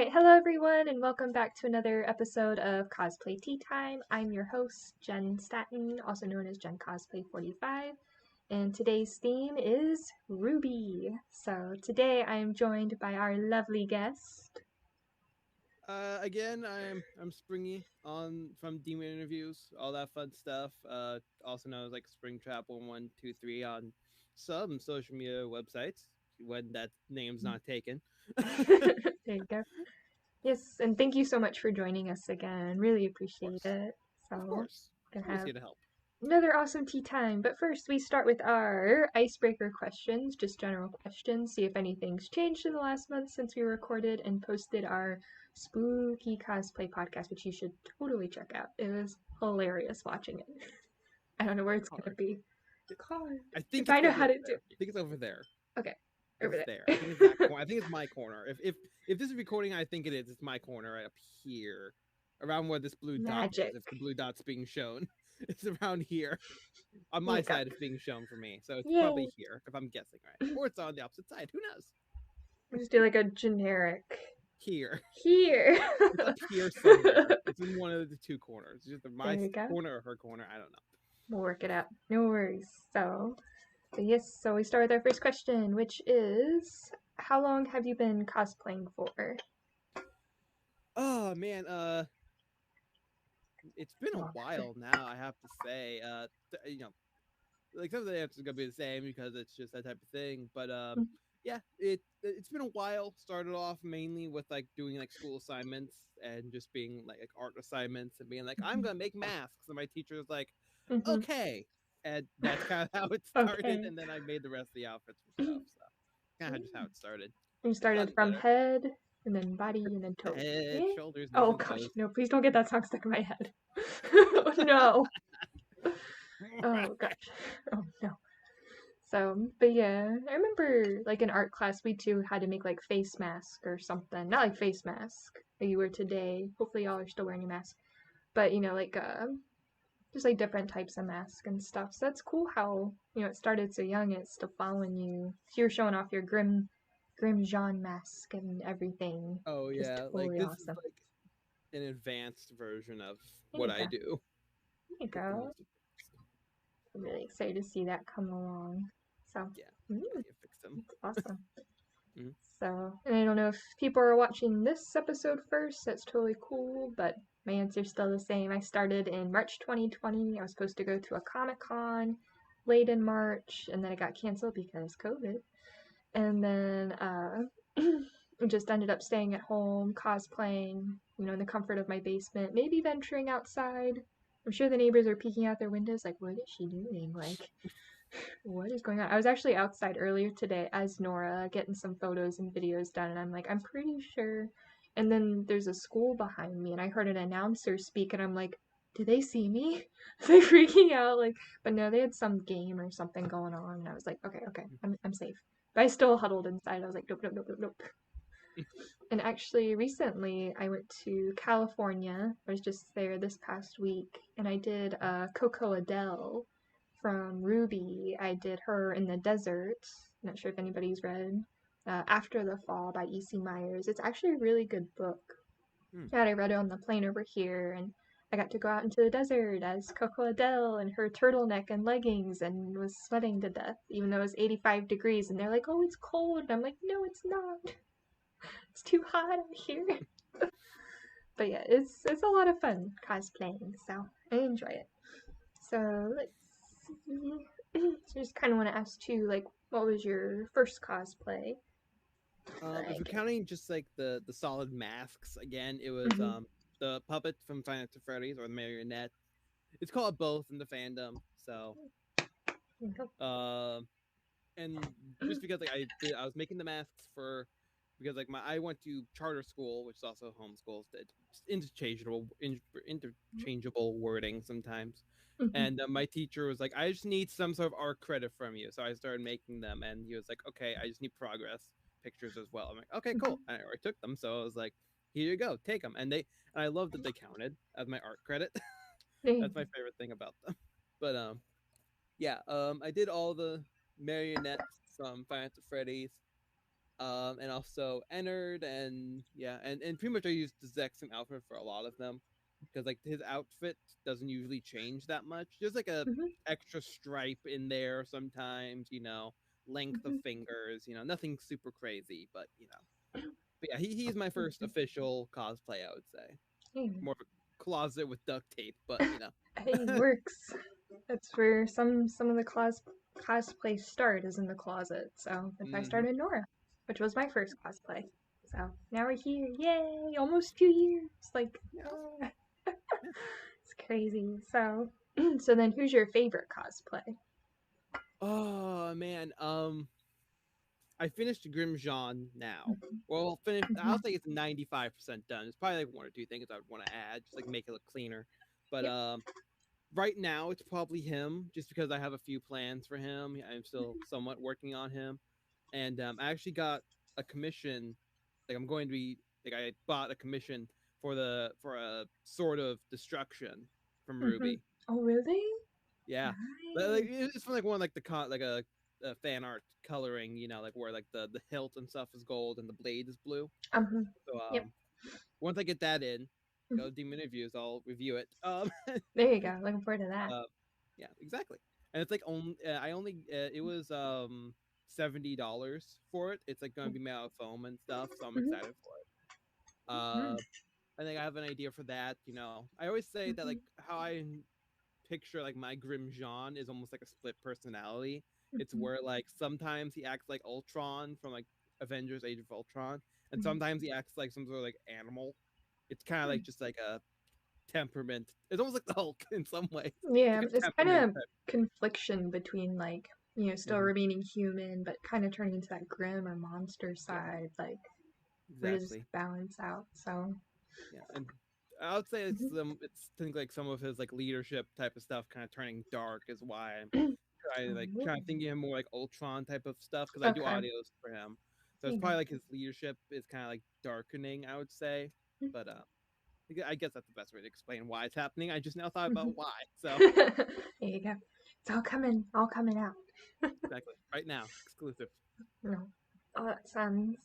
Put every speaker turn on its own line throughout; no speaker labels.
Alright, hello everyone, and welcome back to another episode of Cosplay Tea Time. I'm your host, Jen Staton, also known as Jen Cosplay 45, and today's theme is RWBY. So today I am joined by our lovely guest.
Again, I'm Springy on from Demon Interviews, all that fun stuff. Also known as like Springtrap1123 on some social media websites when that name's not taken.
There you go. Yes, and thank you so much for joining us again. Really appreciate
Course,
it.
of
So,
course,
gonna
always
have
here to help.
another awesome tea time. But first, we start with our icebreaker questions, just general questions, see if anything's changed in the last month since we recorded and posted our spooky cosplay podcast, which you should totally check out. It was hilarious watching it. I don't know where it's going to
Card.
be. Card.
I think
If
it's
I know
gonna be
how
over
to do
there.
it.
I think it's over there.
Okay, over
It's
there.
there. I think it's that corner. I think it's my corner. If this is recording, I think it is. It's my corner right up here, around where this blue dot
Magic.
is. If the blue dot's being shown, it's around here. On
Oh
my
my god.
side, it's being shown for me, so it's
Yay.
probably here if I'm guessing right, or it's on the opposite side. Who knows?
We'll just do like a generic
Here,
here.
it's up here somewhere. It's in one of the two corners. It's either
There
my
you go.
corner or her corner. I don't know.
We'll work it out. No worries. So yes, so we start with our first question, which is, how long have you been cosplaying for?
Oh man, it's been a while now. I have to say, like some of the answers are gonna be the same because it's just that type of thing. But yeah, it's been a while. Started off mainly with like doing like school assignments and just being like art assignments and being like, I'm gonna make masks, and my teacher was like,
Mm-hmm.
okay, and that's kind of how it started.
Okay.
And then I made the rest of the outfits and stuff. So kind of just how it started.
You started from head, and then body, and then toes.
Head,
Yeah?
shoulders, knees,
Oh
and
gosh,
toes.
no, please don't get that song stuck in my head. Oh no. Oh gosh. Oh no. So, but yeah, I remember like in art class we too had to make like face mask or something. Not like face mask that you wear today. Hopefully y'all are still wearing a mask. But like just like different types of masks and stuff. So that's cool how, it started so young and it's still following you. So you're showing off your Grim Jean mask and everything.
Oh
Just
yeah, like
totally
this is
awesome.
like an advanced version of
There
what
you
I
go.
do.
There you
Like the
go.
most
I'm really excited to see that come along. So,
yeah, you fix them.
that's awesome.
Mhm.
So, and I don't know if people are watching this episode first, that's totally cool, but my answer's still the same. I started in March 2020. I was supposed to go to a Comic-Con late in March, and then it got canceled because COVID. And then I just ended up staying at home, cosplaying, in the comfort of my basement, maybe venturing outside. I'm sure the neighbors are peeking out their windows like, what is she doing? Like, what is going on? I was actually outside earlier today as Nora, getting some photos and videos done, and I'm like, I'm pretty sure. And then there's a school behind me, and I heard an announcer speak, and I'm like, do they see me? Like freaking out, like, but no, they had some game or something going on, and I was like, okay, I'm safe. But I still huddled inside. I was like, nope. And actually, recently, I went to California. I was just there this past week, and I did Coco Adele from RWBY. I did her in the desert. Not sure if anybody's read After the Fall by E.C. Myers. It's actually a really good book.
Hmm.
Yeah, I read it on the plane over here, and I got to go out into the desert as Coco Adele in her turtleneck and leggings and was sweating to death, even though it was 85 degrees. And they're like, oh, it's cold. And I'm like, no, it's not. It's too hot out here. But yeah, it's a lot of fun cosplaying, so I enjoy it. So let's see. So I just kind of want to ask too, like, what was your first cosplay?
If we're counting just like the solid masks, again, it was
Mhm.
the puppet from Five Nights at Freddy's or the marionette. It's called both in the fandom. So and just because like I was making the masks for because like I went to charter school, which is also homeschool. It's interchangeable wording sometimes.
Mhm.
And my teacher was like, I just need some sort of art credit from you. So I started making them, and he was like, okay, I just need progress pictures as well. I'm like, okay, cool. And I took them, so I was like, here you go, take them. And I love that they counted as my art credit. That's my favorite thing about them. But yeah, I did all the marionettes from Five Nights at Freddy's. and also entered, and yeah, and pretty much I used the exact same outfit for a lot of them because like his outfit doesn't usually change that much. There's like a
Mhm.
extra stripe in there sometimes, length of
Mhm.
fingers, nothing super crazy, but but yeah, he's my first
Mhm.
official cosplay, I would say.
Hey,
More of a closet with duct tape, but
hey, works. That's where some of the cosplay start is in the closet. So that's why I
hmm
started Nora, which was my first cosplay. So now we're here. Yay! Almost 2 years. Like,
yeah.
ah, it's crazy. So, so then who's your favorite cosplay?
Oh man, I finished Grim Jean now.
Mhm.
Well, finish. I'll
Mhm.
say it's 95% done. It's probably like one or two things I would want to add, just like make it look cleaner. But
Yep.
right now it's probably him, just because I have a few plans for him. I'm still somewhat working on him, and I actually got a commission. Like I'm going to be like I bought a commission for a sort of destruction from
Mhm.
Ruby.
Oh, really?
Yeah, like
Nice.
it's from like one like like a fan art coloring, like where like the hilt and stuff is gold and the blade is blue. So
Yep.
once I get that in,
Mhm.
go demon reviews, I'll review it.
There you go. Looking forward to that.
uh, yeah, exactly. And it's like only I only it was $70 for it. It's like gonna be made out of foam and stuff, so I'm
Mhm.
excited for it.
Mhm.
I think I have an idea for that. I always say that like
Mhm.
how I picture like my Grim Jean is almost like a split personality. It's
Mhm.
where like sometimes he acts like Ultron from like Avengers Age of Ultron, and
Mhm.
sometimes he acts like some sort of like animal. It's kind of like
Mhm.
just like a temperament. It's almost like the Hulk in some ways. It's
Yeah,
like a
it's kind
temperament
of
type.
confliction between like, still
hmm
remaining human, but kind of turning into that grim or monster
Yeah,
side. Like, where does it
exactly.
balance out? So,
Yeah, and I would say it's
mhm.
some. It's think like some of his like leadership type of stuff kind of turning dark is why I'm
Oh,
trying to think of him more like Ultron type of stuff because I do
okay.
audios for him. So it's
You
probably
know.
like his leadership is kind of like darkening, I would say. But I guess that's the best way to explain why it's happening. I just now thought about
Mhm.
why. So
There you go. It's all coming out.
exactly right now, exclusive.
No. Oh, that sounds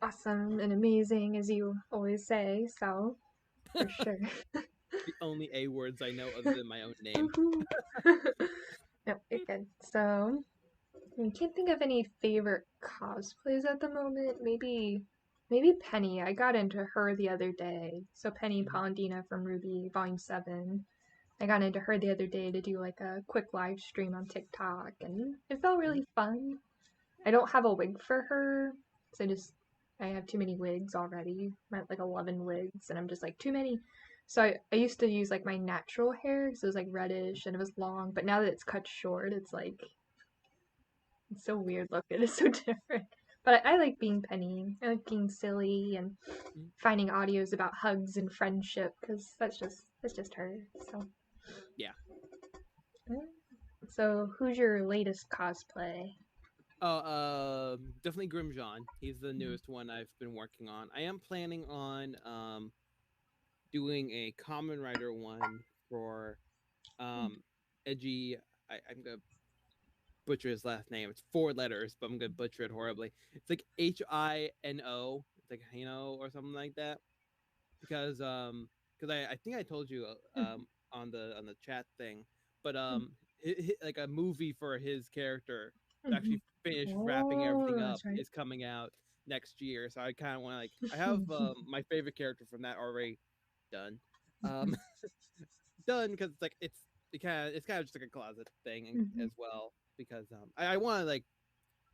awesome and amazing, as you always say. So, for sure.
The only A words I know other than my own name.
Woohoo. No, you're good. So, I can't think of any favorite cosplays at the moment. Maybe Penny. I got into her the other day. So Penny
Mhm,
Palandina from Ruby Volume 7. I got into her the other day to do like a quick live stream on TikTok, and it felt
mhm.
really fun. I don't have a wig for her, so I have too many wigs already. I'm at like 11 wigs, and I'm just like too many. So I used to use like my natural hair because it was like reddish and it was long, but now that it's cut short, it's so weird looking. It's so different. But I like being Penny. I like being silly and
mhm.
finding audios about hugs and friendship because that's just her. So,
Yeah.
mm. So who's your latest cosplay?
Definitely Grim John. He's the
Mm,
newest one I've been working on. I am planning on doing a Common Writer one for
mm,
um Edgy. I'm gonna butcher his last name. It's 4 letters, but I'm gonna butcher it horribly. It's like Hino. It's like Hino or something like that. Because I think I told you
mm,
on the chat thing, but
mm,
like a movie for his character to
mhm.
actually finish wrapping everything
Oh,
up
that's right.
is coming out next year. So I kind of want to like I have my favorite character from that already done, um done because it's kind of just like a closet thing as well because I want to like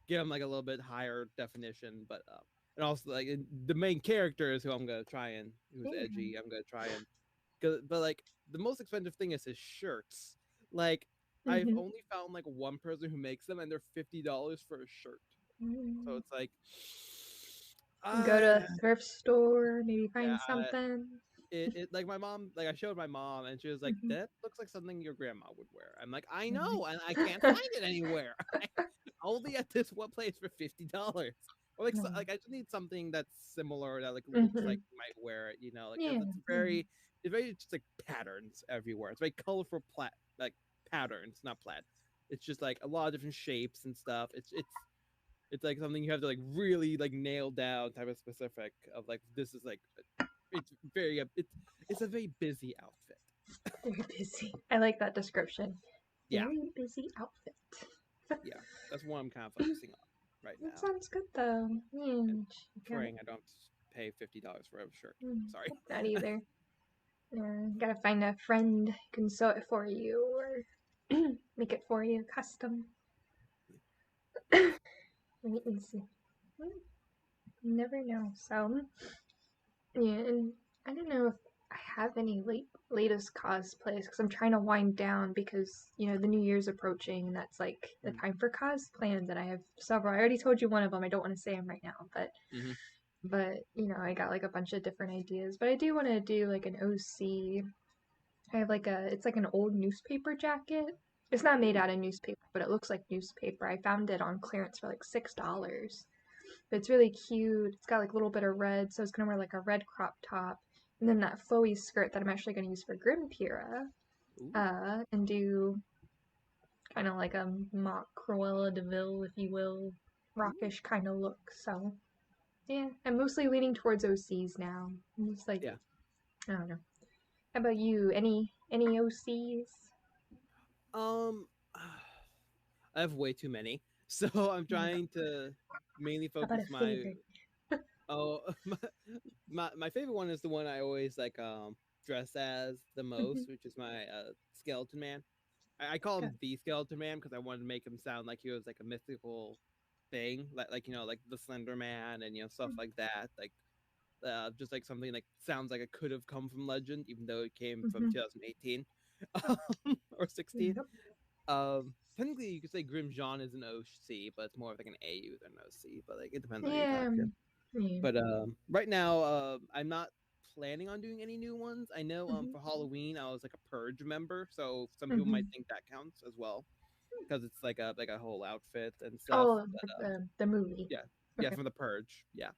give him like a little bit higher definition, but and also like the main character is who I'm gonna try and who's edgy. I'm gonna try and but like the most expensive thing is his shirts. Like I've
Mhm.
only found like one person who makes them, and they're $50 for a shirt. So
Mhm.
it's like,
Go to
uh,
a thrift store, maybe
yeah,
find something.
it like my mom, like I showed my mom, and she was like,
Mhm.
"That looks like something your grandma would wear." I'm like, "I
Mhm.
know, and I can't find it anywhere. Only at this one place for $50." Or like,
No.
like I just need something that's similar that like looks like
Mhm.
you might wear it, like because
Yeah.
it's very just like patterns everywhere. It's very colorful like patterns, not plaid. It's just like a lot of different shapes and stuff. It's It's like something you have to like really like nail down, type of specific of like this is like it's very it's a very busy outfit.
Very busy. I like that description.
Yeah,
Very busy outfit.
yeah, that's what I'm kind of focusing on right
That
now,
sounds good though.
and
Got
praying I don't pay $50 for a shirt. Sorry.
not either. Gotta find a friend who can sew it for you or make it for you custom. Wait and see. You never know. So, yeah, and I don't know if I have any latest cosplays because I'm trying to wind down because the New Year's approaching and that's like the
Mm-hmm.
time for cosplans and I have several. I already told you one of them. I don't want to say them right now, but
Mm-hmm.
I got like a bunch of different ideas. But I do want to do like an OC. I have like it's like an old newspaper jacket. It's not made
Ooh,
out of newspaper, but it looks like newspaper. I found it on clearance for like $6. But it's really cute. It's got like a little bit of red, so it's gonna wear like a red crop top, and then that flowy skirt that I'm actually gonna use for Grimpira,
ooh,
and do kind of like a mock Cruella de Vil, if you will,
ooh.
rockish kind of look. So yeah, I'm mostly leaning towards OCs now. I'm just like
Yeah.
I don't know. How about you? Any OCs?
Um, I have way too many, so I'm trying to mainly
How about
focus
a
my
favorite?
oh my favorite one is the one I always like dress as the most, which is my skeleton man. I call him the skeleton man because I wanted to make him sound like he was like a mythical thing, like like the Slender Man and stuff like that, like just like something like sounds like it could have come from legend, even though it came from
Mm-hmm.
2018 or 16.
Yep.
Technically, you could say Grim Jean is an OC, but it's more of like an AU than an OC. But like, it depends on who you
Yeah.
talk to.
Yeah.
But right now, I'm not planning on doing any new ones. I know
Mm-hmm.
for Halloween I was like a purge member, so some people
Mm-hmm.
might think that counts as well because it's like a whole outfit and stuff.
Oh,
But
the movie.
yeah, yeah,
Okay.
from the purge, yeah.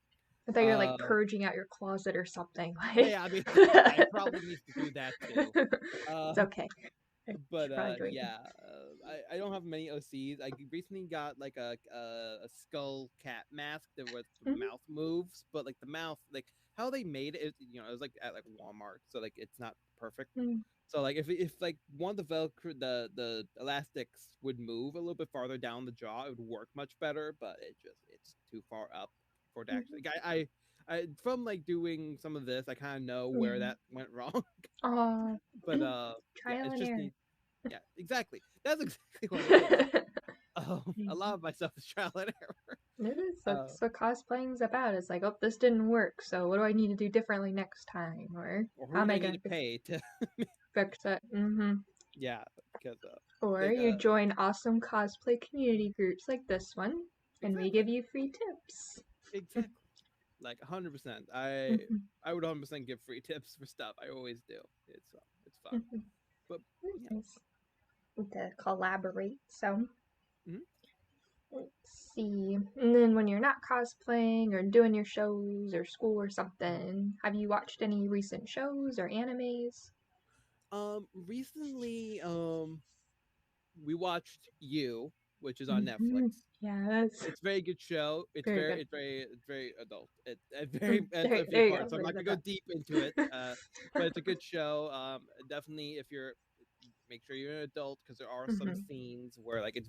I thought you were like
Uh,
purging out your closet or something.
yeah,
Like,
yeah. I mean, I probably need to do that too. Uh,
it's okay. I
but
should probably do it.
yeah, I don't have many OCs. I recently got like a skull cat mask that was the
Mm-hmm.
mouth moves, but like the mouth, like how they made it, it was like at like Walmart, so like it's not perfect. So like if like one of the Velcro the elastics would move a little bit farther down the jaw, it would work much better. But it's too far up for it to actually.
Mm-hmm.
I from like doing some of this, I kind of know where
Yeah.
that went wrong.
Oh,
But yeah,
trial
it's
and
just
error.
neat. Yeah, exactly. That's exactly what it is. A
Mhm.
lot of my stuff is trial and error.
It is.
Uh,
That's what cosplaying's about. It's like, oh, this didn't work, so what do I need to do differently next time? Or
or
how
who
am
do
I
I need
gonna
to pay to?
fix it? Mm-hmm.
Yeah, because
Or
like
you join awesome cosplay community groups like this one, and we
exactly,
give you free tips.
exactly, like 100%.
Mm-hmm.
I would 100% give free tips for stuff. I always do. It's fun.
Mm-hmm.
But yeah.
Nice. To collaborate. So
Mhm.
let's see. And then when you're not cosplaying or doing your shows or school or something, have you watched any recent shows or animes?
Recently, we watched You, which is on
Mm-hmm.
Netflix.
Yeah, that's
It's a very good show.
very good.
It's very adult. It's a few
There you go.
parts. So I'm
There's
not
the
gonna go
best.
deep into it. But it's a good show. Definitely if you're make sure you're an adult because there are some
Mm-hmm.
scenes where like it's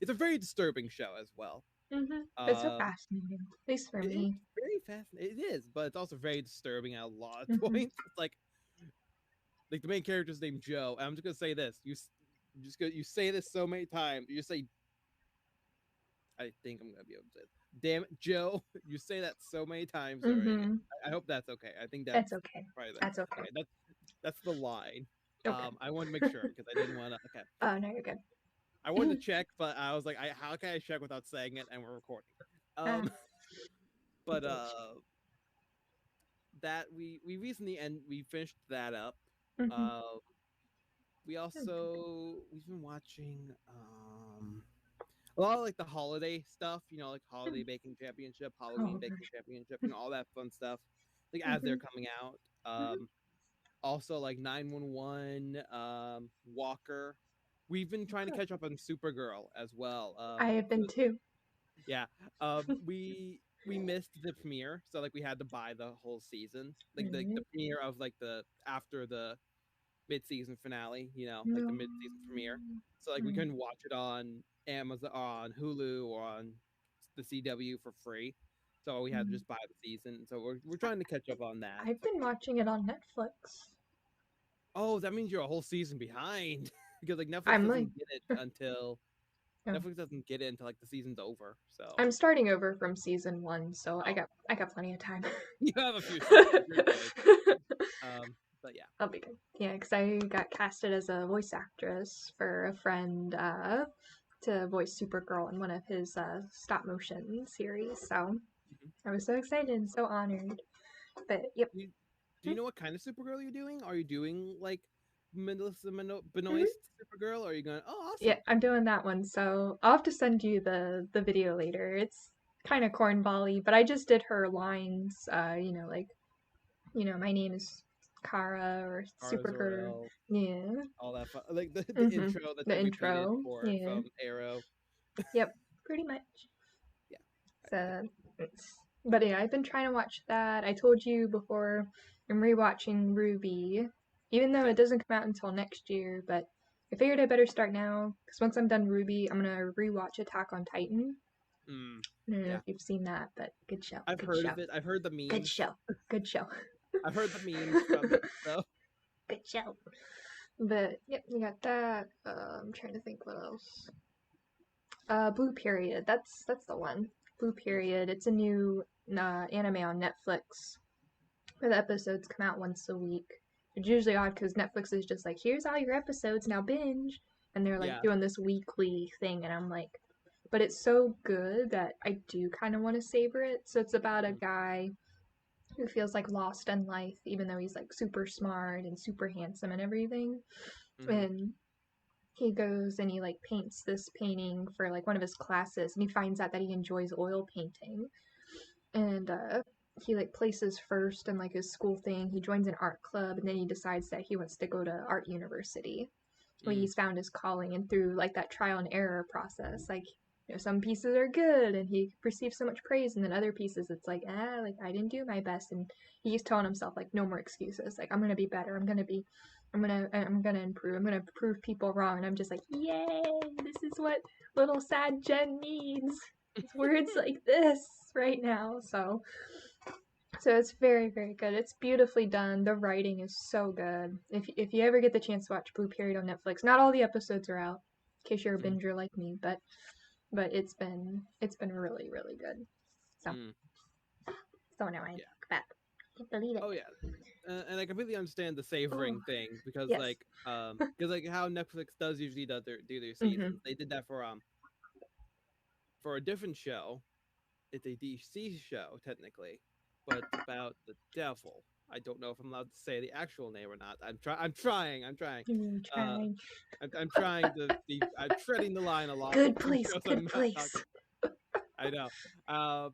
a very disturbing show as well.
Mm-hmm. It's so
Um,
fascinating, at least for
it's
me.
very fascinating. It is, but it's also very disturbing at a lot of
Mm-hmm.
points. It's like the main character's named Joe. And I'm just gonna say this. You say this so many times. You say I think I'm gonna be able to say it. Damn it, Joe! You say that so many times already.
Mm-hmm.
I hope that's okay. I think
That's
that's
okay.
probably
That's
that's
okay.
okay. That's the line.
Okay.
I wanted to make sure because I didn't want to. Okay,
Oh no, you're good.
I wanted to check, but I was like, how can I check without saying it? And we're recording.
Ah,
Um, but
bitch.
that we recently and we finished that up.
Mm-hmm.
Uh, we've been watching a lot of like the holiday stuff, like holiday baking championship, Halloween
Oh,
baking championship, all that fun stuff, like as they're
mm-hmm.
coming out.
Mm-hmm.
Also like 911, Walker. We've been trying to catch up on Supergirl as well.
I have been too.
Yeah. We missed the premiere, so like we had to buy the whole season, like the
Mhm.
premiere of like the after the mid-season finale, like the
No.
mid-season premiere. So like we
Mm.
couldn't watch it on Amazon, on Hulu, or on the CW for free. So we had to
Mm.
just buy the season. So we're trying to catch up on that.
I've been watching it on Netflix.
Oh, that means you're a whole season behind because like Netflix
I'm like,
doesn't get it until
oh,
Netflix doesn't get it until like the season's over. So
I'm starting over from season one, so I
oh,
got I got plenty of time.
you have a few seasons. You're good. But yeah.
I'll be good. Yeah, because I got casted as a voice actress for a friend to voice Supergirl in one of his stop motion series. So
Mhm.
I was so excited and so honored. But yep.
Do you know what kind of Supergirl you're doing? Are you doing like Melissa
Mhm.
Benoist Supergirl? Or are you going? Oh,
Yeah,
awesome.
I'm doing that one. So I'll have to send you the video later. It's kind of cornbally, but I just did her lines. My name is Kara or
Kara
Supergirl.
Zor-El,
Yeah.
all that fun, like the
Mhm.
intro that's
The
been repeated
intro.
for
Yeah.
from Arrow.
Yep. Pretty much.
Yeah,
So, but yeah, I've been trying to watch that. I told you before, I'm rewatching RWBY, even though
yeah.
it doesn't come out until next year. But I figured I better start now because once I'm done RWBY, I'm gonna rewatch Attack on Titan.
Mm,
I don't know
yeah.
if you've seen that, but good show,
I've
good
heard
show,
of it. I've heard the
good
memes.
show, good show,
I've heard the memes from it. So
good show. But yep, you got that. I'm trying to think what else. Blue Period. That's the one. Blue Period. It's a new anime on Netflix where the episodes come out once a week. It's usually odd because Netflix is just like, here's all your episodes, now binge. And they're like
yeah.
doing this weekly thing, and I'm like, but it's so good that I do kind of want to savor it. So it's about a guy who feels like lost in life, even though he's like super smart and super handsome and everything.
Mm-hmm.
And he goes and he like paints this painting for like one of his classes, and he finds out that he enjoys oil painting. And he like places first in like his school thing. He joins an art club, and then he decides that he wants to go to art university. Where
Mm,
he's found his calling, and through like that trial and error process, like some pieces are good and he receives so much praise, and then other pieces it's like like I didn't do my best, and he's telling himself like no more excuses, like I'm gonna be better, I'm gonna improve, I'm gonna prove people wrong, and I'm just like, yay, this is what little sad Jen needs. It's words like this right now. So it's very, very good. It's beautifully done. The writing is so good. If you ever get the chance to watch Blue Period on Netflix, not all the episodes are out, in case you're a
mm,
binger like me, but it's been really, really good. So
mm.
so now I
Yeah.
look back. Can't believe it.
Oh yeah. And I completely understand the
Oh
savoring thing because
yes.
like how Netflix does usually do their
Mhm.
seasons. They did that for a different show. It's a DC show technically, but it's about the devil. I don't know if I'm allowed to say the actual name or not. I'm trying. I'm trying.
You
Uh,
trying.
I'm trying to be. I'm treading the line a lot with
Good
the
place.
shows
Good
I'm not
place.
talking. I know. Uh,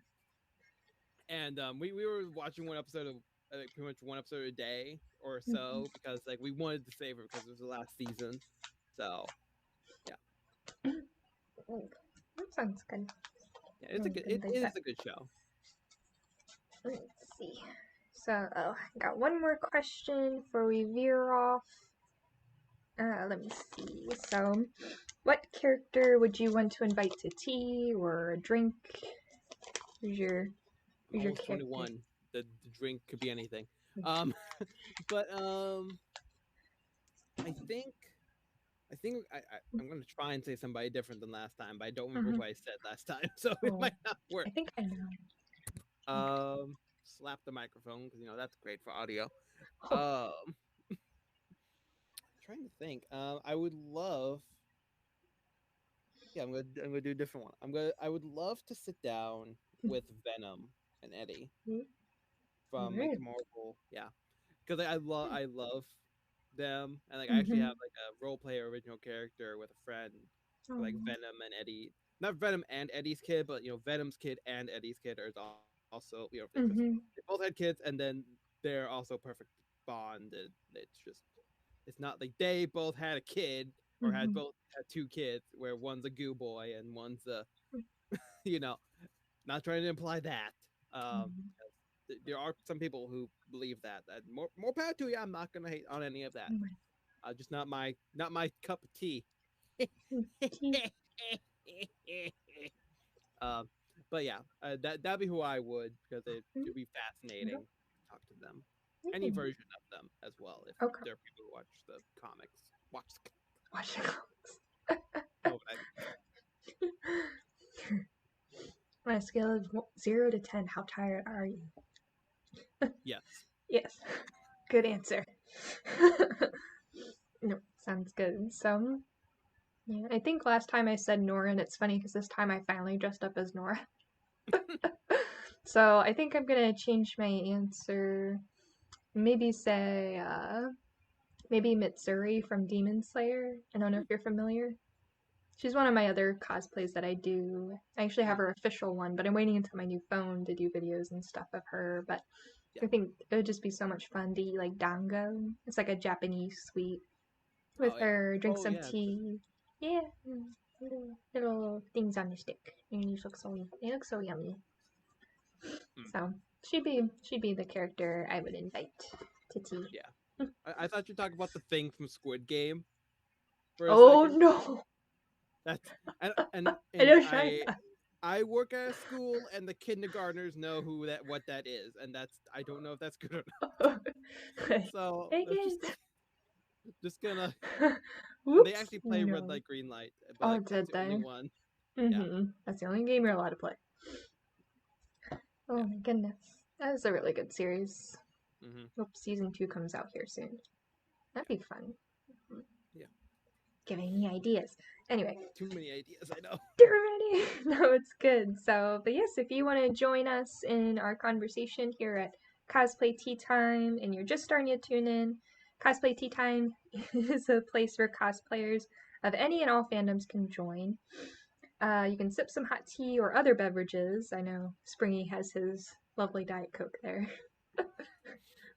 and we were watching one episode of pretty much one episode a day or
Mhm.
so because like we wanted to save it because it was the last season. So yeah,
Mm, that sounds good.
yeah, it's a
I'm
good.
gonna
It
think that.
is a good show.
Let's see. So, I got one more question before we veer off. Let me see. So, what character would you want to invite to tea or a drink? Who's your
I'm
who's your
almost
character?
21. The drink could be anything. Um, but I think I'm gonna try and say somebody different than last time, but I don't remember
Mm-hmm.
who I said last time, so it
Oh,
might not work.
I think I know.
Slap the microphone because that's great for audio.
Oh.
Trying to think. I would love. Yeah, I'm gonna do a different one. I would love to sit down with Venom and Eddie from like
Alright.
the Marvel. Yeah, because I love them, and like I actually
Mm-hmm.
have like a role play original character with a friend for
Oh.
like Venom and Eddie. Not Venom and Eddie's kid, but Venom's kid and Eddie's kid are also
Mm-hmm.
they both had kids, and then they're also perfect bonded. It's not like they both had a kid or had
Mm-hmm.
both had two kids, where one's a goo boy and one's a you know, not trying to imply that.
Mhm.
There are some people who believe that. More power to you. I'm not gonna hate on any of that. Just not my cup of tea.
Tea.
um, but yeah, that'd be who I would, because it'd be fascinating to talk to them. Any version of them as well, if
Okay.
there are people who watch the comics. Watch the
Watch
know what I
it. On a scale of 0 to 10, how tired are you?
Yes.
Yes. Good answer. No, sounds good. So, yeah, I think last time I said Nora, and it's funny because this time I finally dressed up as Nora. So I think I'm gonna change my answer. Maybe say, maybe Mitsuri from Demon Slayer. I don't know if you're familiar. She's one of my other cosplays that I do. I actually have her official one, but I'm waiting until my new phone to do videos and stuff of her. But I think it would just be so much fun to eat like dango. It's like a Japanese sweet with her, drink some tea. Yeah, little things on the stick. And they look so yummy. So she'd be the character I would invite to tea.
Yeah. I thought you were talking about the thing from Squid Game for a
Oh
second.
no!
That's
I know China.
I work at a school, and the kindergartners know what that is, and I don't know if that's good or not. So
Hey
that's
kids.
just gonna. And they
Whoops.
actually play red
No.
light, green light, but
Oh,
like that's
did
the only
they?
one. Yeah.
That's the only game you're allowed to play. Oh
Yeah.
my goodness. That is a really good series.
Mm-hmm.
Hope season 2 comes out here soon. That'd be fun.
Yeah.
Giving me ideas. Anyway.
Too many ideas, I know.
Already. No, it's good. So, but yes, if you want to join us in our conversation here at Cosplay Tea Time and you're just starting to tune in, Cosplay Tea Time is a place where cosplayers of any and all fandoms can join. You can sip some hot tea or other beverages. I know Springy has his lovely Diet Coke there,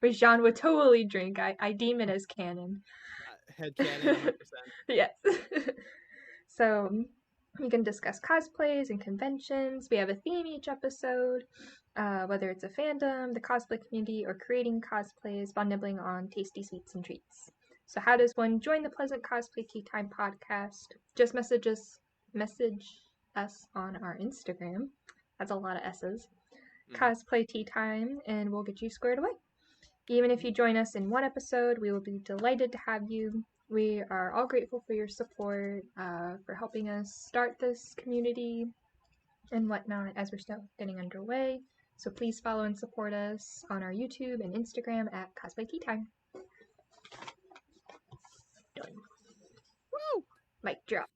which John would totally drink. I deem it as canon.
Head canon, 100%.
Yes. So you can discuss cosplays and conventions. We have a theme each episode, whether it's a fandom, the cosplay community, or creating cosplays while nibbling on tasty sweets and treats. So how does one join the Pleasant Cosplay Tea Time podcast? Just message us on our Instagram. That's a lot of S's. Cosplay Tea Time, and we'll get you squared away. Even if you join us in one episode, we will be delighted to have you. We are all grateful for your support, for helping us start this community and whatnot as we're still getting underway. So please follow and support us on our YouTube and Instagram at Cosplay Tea Time. Done. Woo! Mic drop.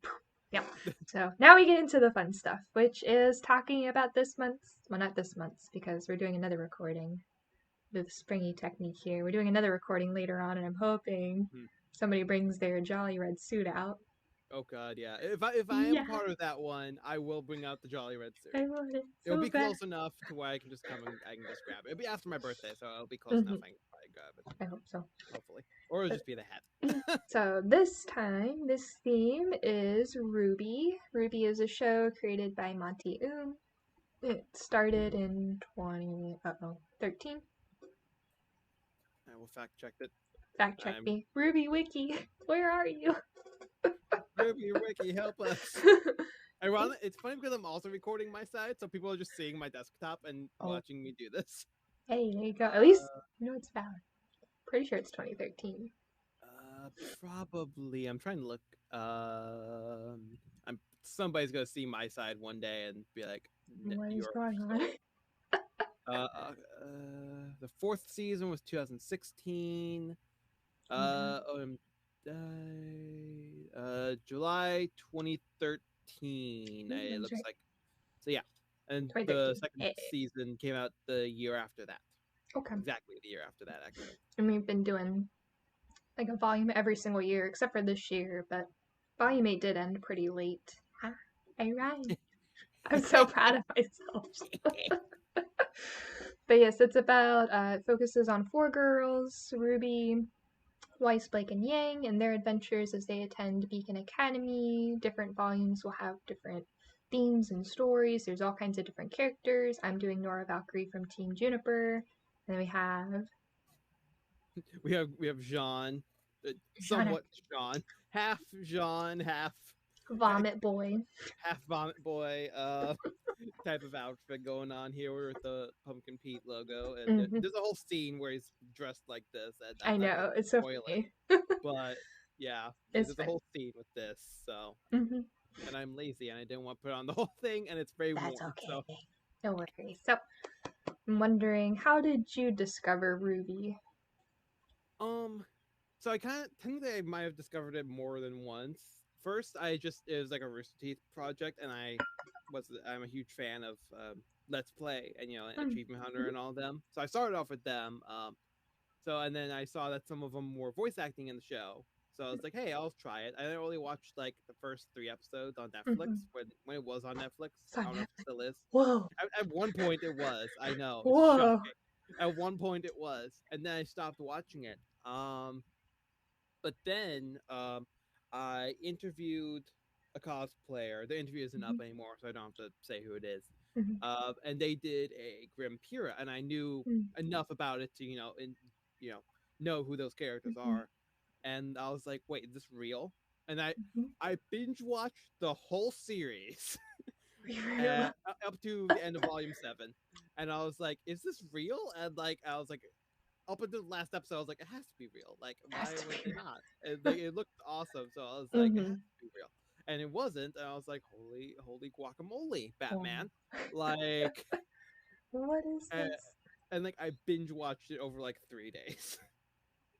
Yep. So now we get into the fun stuff, which is talking about this month's, well, not this month's, because we're doing another recording. The Springy technique here. We're doing another recording later on, and I'm hoping somebody brings their Jolly Red suit out.
Oh god, yeah. If I am part of that one, I will bring out the Jolly Red suit.
I want it.
It'll
so
be
bad.
close enough to where I can just come and I can just grab it. It'll be after my birthday, so it'll be close enough. I can probably grab it.
I hope so.
Hopefully, or it'll just be the hat.
So this time, this theme is RWBY. RWBY is a show created by Monty It started in 2013.
I will fact check it.
Fact check me. RWBY Wiki, where are you?
RWBY Wiki, help us. Ironically, it's funny because I'm also recording my side, so people are just seeing my desktop and watching me do this.
Hey, there you go. At least you know it's valid. Pretty sure it's 2013.
Probably. I'm trying to look. Somebody's gonna see my side one day and be like,
"What is going on?"
The fourth season was 2016. July 2013. It looks like. So yeah, and the second season came out the year after that.
Okay.
Exactly the year after that, actually.
And we've been doing like a volume every single year except for this year, but volume 8 did end pretty late. I rhymed. I'm so proud of myself. But yes, it's about, it focuses on 4 girls, RWBY, Weiss, Blake, and Yang, and their adventures as they attend Beacon Academy. Different volumes will have different themes and stories. There's all kinds of different characters. I'm doing Nora Valkyrie from Team Juniper. And then we have
Jean,
Jean,
somewhat Jean, half
Vomit Boy.
half Vomit Boy type of outfit going on here with the Pumpkin Pete logo, and there's a whole scene where he's dressed like this. And
I know, it's so funny.
But yeah,
it's
there's
funny.
a whole scene with this. So, and I'm lazy and I didn't want to put on the whole thing, and it's very
That's
warm.
okay.
So
no worries. So I'm wondering, how did you discover RWBY?
So I technically I might have discovered it more than once. First, it was like a Rooster Teeth project, and I'm a huge fan of Let's Play and Achievement Hunter and all of them. So I started off with them. And then I saw that some of them were voice acting in the show. So I was like, hey, I'll try it. I didn't really watch like the first 3 episodes on Netflix when it was on Netflix. I don't know if it still is.
Whoa.
At one point it was. I know. It's
Whoa.
shocking. At one point it was, and then I stopped watching it. But then I interviewed a cosplayer. The interview isn't up anymore, so I don't have to say who it is. And they did a Grim Pura, and I knew enough about it to know who those characters are. And I was like, wait, is this real? And I binge watched the whole series up to the end of volume 7, and I was like, is this real? And I was like, up until the last episode, I was like, it has to be real. Like, why would they not? And, it looked awesome, so I was like, it has to be real. And it wasn't, and I was like, holy guacamole, Batman! Like,
what is this?
And like, I binge watched it over like 3 days.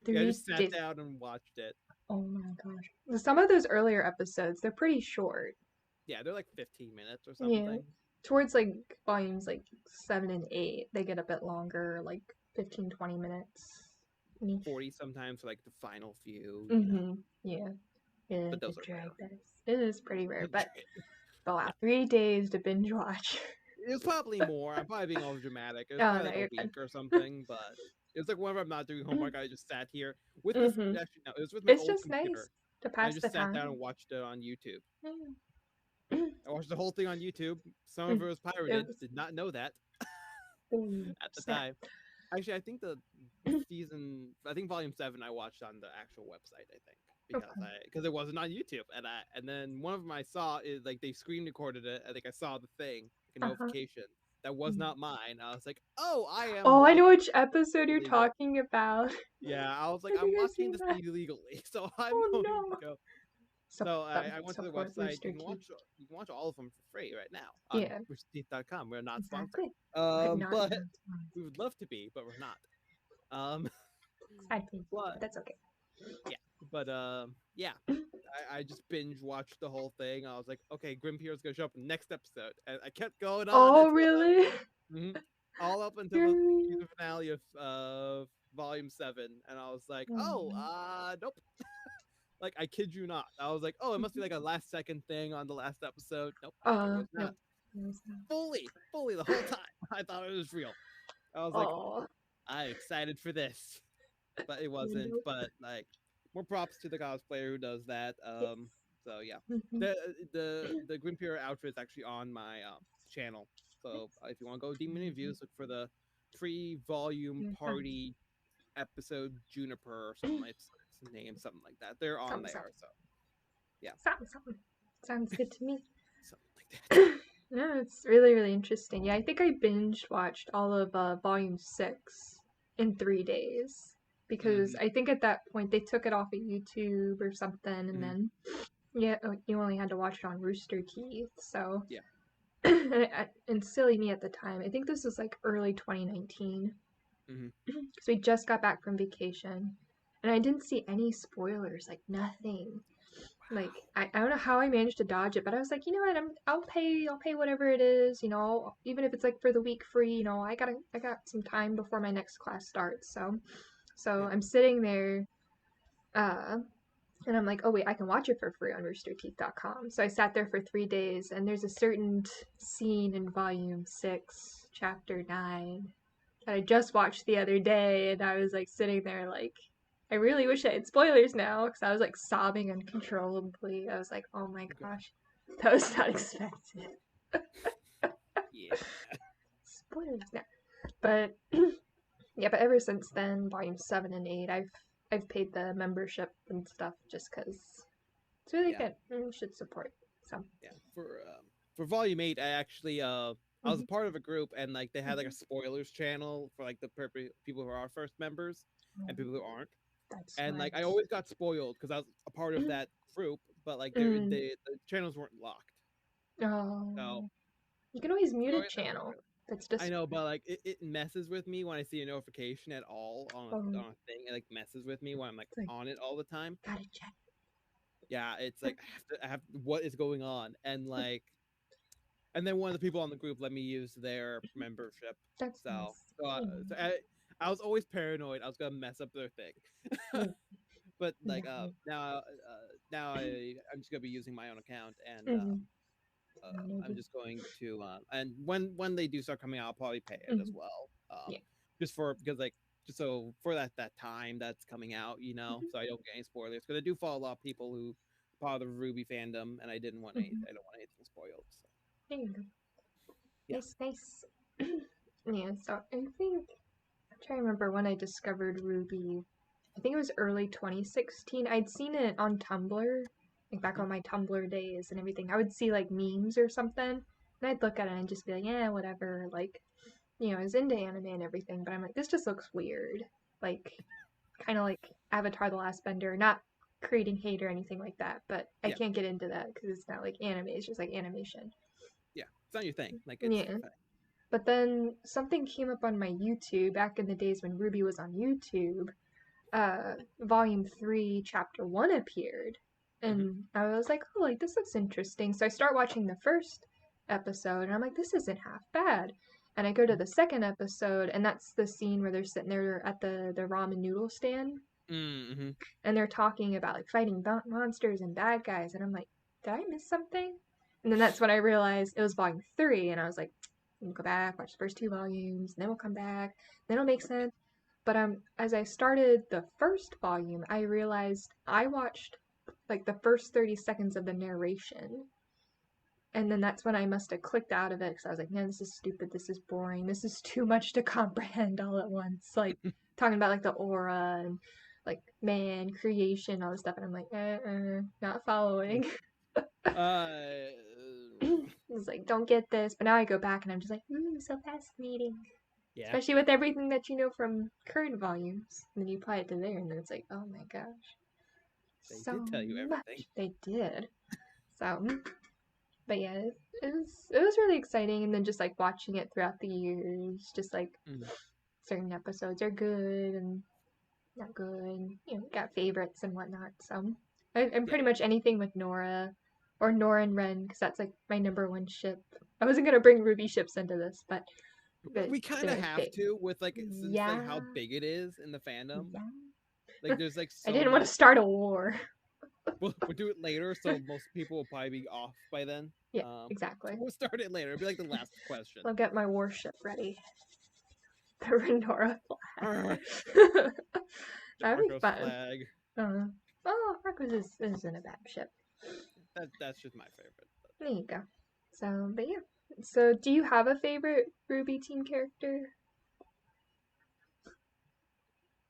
I just sat down and watched it.
Oh my gosh! Some of those earlier episodes, they're pretty short.
Yeah, they're like 15 minutes or something.
Yeah. Towards like volumes like 7 and 8, they get a bit longer, like 15-20 minutes.
40 sometimes for like the final few.
Yeah.
But those are rare.
It is pretty rare, but wow, 3 days to binge watch.
It was probably more. I'm probably being over dramatic. It was probably like a week or something, but it was like whenever I'm not doing homework, I just sat here with this. Actually, no, it was with my old computer. Nice
to pass the time.
I just sat down and watched it on YouTube. I watched the whole thing on YouTube. Some of it was pirated. Did not know that at the time. Actually, I think volume 7 I watched on the actual website. I think because it wasn't on YouTube, and then one of them I saw is like they screen recorded it. I think I saw the thing, like a notification that was not mine. I was like, oh, I am.
Oh, I know which episode you're talking about.
Yeah, I was like, I'm watching this illegally, so I'm going to go. So I went to the website. You can watch all of them for free right now on roosterteeth.com. We're not sponsored, but we would love to be, but we're not.
But that's okay.
Yeah, but I just binge watched the whole thing. I was like, okay, Grim Pura's gonna show up in the next episode, and I kept going on.
Oh, really?
All up until the season finale of volume 7, and I was like, nope. Like, I kid you not. I was like, oh, it must be like a last second thing on the last episode. Nope, it was not.
Nope.
Fully the whole time. I thought it was real. I was like, I'm excited for this. But it wasn't. But, like, more props to the cosplayer who does that. So, yeah. The Grim Pura outfit is actually on my channel. So, if you want to go Demon Reviews, look for the pre-volume party episode Juniper or something. It's name, something like that. They're on there, so yeah.
Something. Sounds good to me.
Something like that.
No, it's really, really interesting. Yeah, I think I binge watched all of volume 6 in 3 days because I think at that point they took it off of YouTube or something, and then you only had to watch it on Rooster Teeth. So yeah, and silly me at the time. I think this was like early 2019 because we just got back from vacation. And I didn't see any spoilers, like nothing. Wow. Like I don't know how I managed to dodge it, but I was like, you know what, I'll pay whatever it is, even if it's like for the week free, I got some time before my next class starts. So I'm sitting there, and I'm like, oh wait, I can watch it for free on roosterteeth.com. So I sat there for 3 days, and there's a certain scene in volume 6, chapter 9, that I just watched the other day, and I was like sitting there like, I really wish I had spoilers now, because I was like sobbing uncontrollably. I was like, oh my gosh. That was not expected.
Yeah.
Spoilers now. But yeah, but ever since then, volume 7 and 8, I've paid the membership and stuff just because it's really good and you should support. So
Yeah. For volume 8, I actually I was a part of a group, and like they had like a spoilers channel for like the people who are our first members and people who aren't.
That's
And
smart.
like I always got spoiled because I was a part of that group, but like the channels weren't locked.
Oh,
So
you can always mute
so
a channel. That's
I
just
know, but like it messes with me when I see a notification at all on a thing. It like messes with me when I'm like on it all the time.
gotta check.
Yeah, it's like I have what is going on, and like, and then one of the people on the group let me use their membership.
That's
So,
nice.
so I was always paranoid I was gonna mess up their thing. But like now I'm just gonna be using my own account, and I'm just going to and when they do start coming out, I'll probably pay it as well.
Yeah.
Just for because like just so for that time that's coming out, so I don't get any spoilers, because I do follow a lot of people who part of the RWBY fandom, and I don't want anything spoiled. So.
There you go.
Yeah.
Nice. Yeah, so I think I'm trying to remember when I discovered RWBY. I think it was early 2016. I'd seen it on Tumblr, like back on my Tumblr days and everything. I would see like memes or something, and I'd look at it and just be like, yeah, whatever. Like, I was into anime and everything, but I'm like, this just looks weird. Like, kind of like Avatar: The Last Bender. Not creating hate or anything like that, but I can't get into that because it's not like anime. It's just like animation.
Yeah, it's not your thing. Like it's
yeah. But then something came up on my YouTube back in the days when RWBY was on YouTube. Volume 3, Chapter 1 appeared. And I was like, oh, like, this looks interesting. So I start watching the first episode, and I'm like, this isn't half bad. And I go to the second episode, and that's the scene where they're sitting there at the ramen noodle stand.
Mm-hmm.
And they're talking about, like, fighting monsters and bad guys. And I'm like, did I miss something? And then that's when I realized it was volume 3, and I was like, we'll go back, watch the first 2 volumes, and then we'll come back, then it'll make sense. But as I started the first volume, I realized I watched like the first 30 seconds of the narration. And then that's when I must have clicked out of it because I was like, man, this is stupid, this is boring, this is too much to comprehend all at once. Like talking about like the aura and like man, creation, all this stuff, and I'm like, not following. It's like, don't get this. But now I go back and I'm just like, so fascinating.
Yeah.
Especially with everything that you know from current volumes. And then you apply it to there, and then it's like, oh my gosh.
They
so
did tell you everything.
Much. They did. So, but yeah, it was really exciting. And then just like watching it throughout the years, just like certain episodes are good and not good. Got favorites and whatnot. So, I'm pretty much anything with Nora or Nora and Ren, because that's like my number one ship. I wasn't going to bring RWBY ships into this, but
we kind of have to with like since like how big it is in the fandom.
Yeah.
Like there's like so
I didn't want to start a war.
We'll do it later, so most people will probably be off by then.
Yeah, exactly.
So we'll start it later. It'll be like the last question.
I'll get my warship ready. The Renora flag. That'd be fun.
Flag.
Oh, Marcos isn't a bad ship.
That's just my favorite.
There you go. So, but yeah. So, do you have a favorite RWBY team character?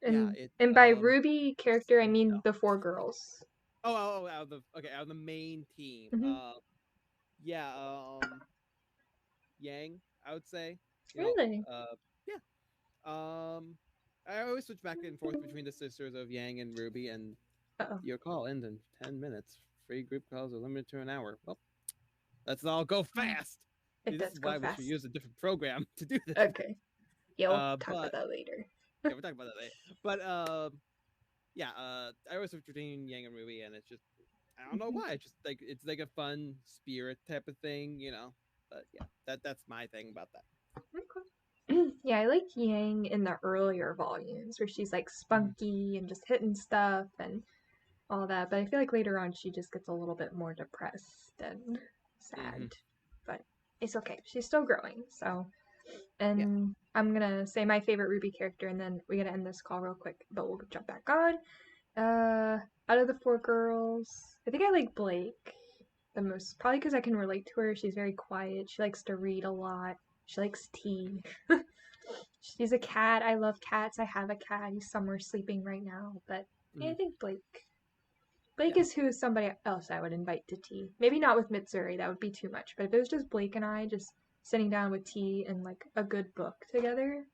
And, and by RWBY character, I mean the 4 girls.
Oh, out of the main team. Yang, I would say.
Really?
Yeah. I always switch back and forth between the sisters of Yang and RWBY, and your call ends in 10 minutes. Free group calls are limited to an hour. Well, let's all go fast. This is why we should use a different program to do this.
Okay. Yeah, we'll talk about that later.
Yeah, we'll talk about that later. But I always switch between Yang and RWBY, and it's just I don't know why. It's just like it's like a fun spirit type of thing, But yeah, that's my thing about that.
Okay. Yeah, I like Yang in the earlier volumes where she's like spunky and just hitting stuff and all that. But I feel like later on she just gets a little bit more depressed and sad. But it's okay. She's still growing. So, and I'm gonna say my favorite RWBY character, and then we're gonna end this call real quick. But we'll jump back on. Out of the 4 girls, I think I like Blake. the most, probably because I can relate to her. She's very quiet. She likes to read a lot. She likes tea. She's a cat. I love cats. I have a cat. He's somewhere sleeping right now. But yeah, I think Blake. Blake
Yeah.
is who somebody else I would invite to tea. Maybe not with Mitsuri. That would be too much. But if it was just Blake and I just sitting down with tea and like a good book together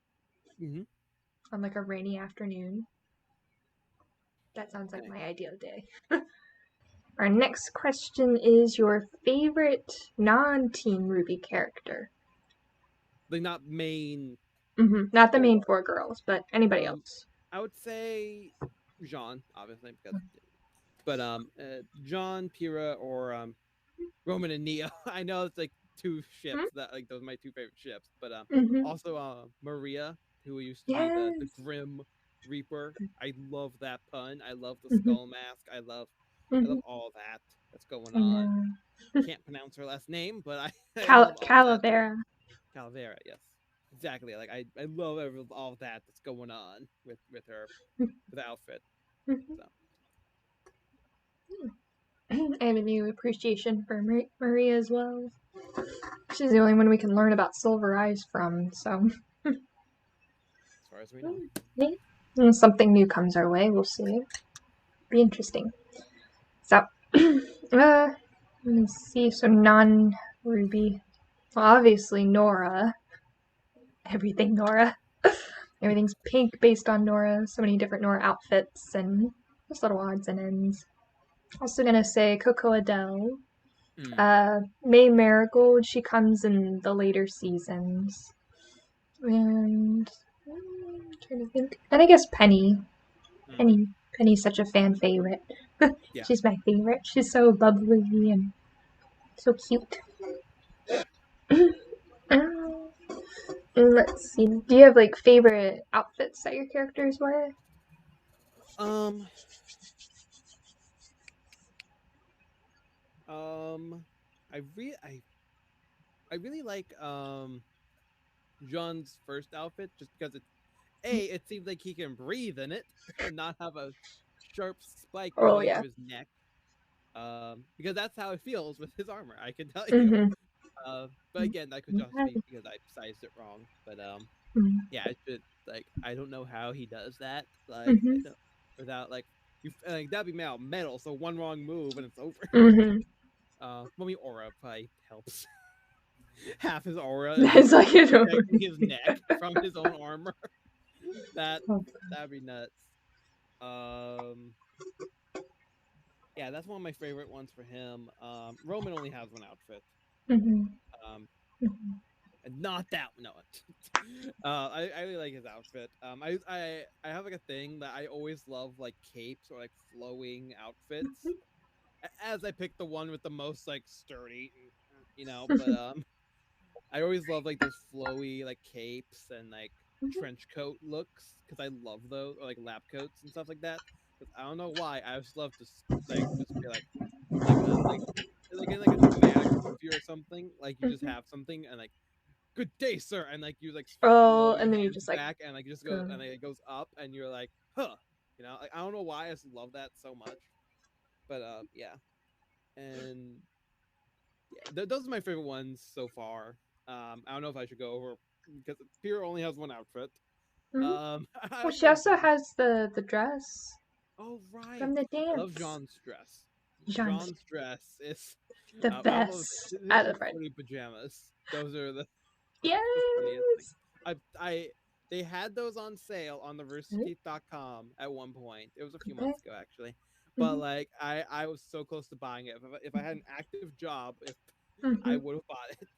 on like a rainy afternoon, that sounds like my ideal day. Our next question is your favorite non-Team RWBY character.
Like not main.
Not the main four girls, but anybody else.
I would say Jean, obviously, because but John, Pyrrha, or Roman and Neo. I know it's like two ships that like those are my two favorite ships, but also Maria, who used to be the Grim Reaper. I love that pun. I love the skull mask. I love all that that's going on. Can't pronounce her last name, but I love all
Calavera.
Calavera, yes. Exactly. Like I love all that that's going on with her with the outfit. So
I have a new appreciation for Maria as well. She's the only one we can learn about Silver Eyes from, so.
as far as we know.
And something new comes our way, we'll see. Be interesting. So, let me see. So, non-RWBY. Well, obviously, Nora. Everything Nora. Everything's pink based on Nora. So many different Nora outfits and just little odds and ends. Also gonna say Coco Adele. May Marigold, she comes in the later seasons. And I'm trying to think. And I guess Penny. Penny's such a fan favorite.
Yeah.
She's my favorite. She's so bubbly and so cute. Let's see. Do you have like favorite outfits that your characters wear?
I really like John's first outfit just because it seems like he can breathe in it and not have a sharp spike going through his neck. Because that's how it feels with his armor, I can tell you. But again, that could just be because I sized it wrong. But yeah, I should I don't know how he does that. Without that'd be metal, so one wrong move and it's over. Maybe aura probably helps. Half his aura is like protecting his neck from his own armor. That'd be nuts. Yeah, that's one of my favorite ones for him. Roman only has one outfit. And not that one. No. I really like his outfit. I have like a thing that I always love like capes or like flowing outfits. As I pick the one with the most like sturdy, but I always love like those flowy like capes and like trench coat looks because I love those, or like lab coats and stuff like that. Because I don't know why, I just love to just be like in like a dramatic movie or something. Like you just have something and like, good day, sir, and like you like
and then you just
back and like you just go and it goes up and you're like, huh, like I don't know why I just love that so much, but yeah, and yeah, those are my favorite ones so far. I don't know if I should go over because Pierre only has one outfit.
Well, she also has the dress.
Oh right,
from the dance.
I love Jean's dress. Jean's dress is
the best out of
the pajamas. Those are the
yes.
They had those on sale on the roosterteeth.com at one point. It was a few months ago actually. But like I was so close to buying it. If I had an active job, I would have bought it.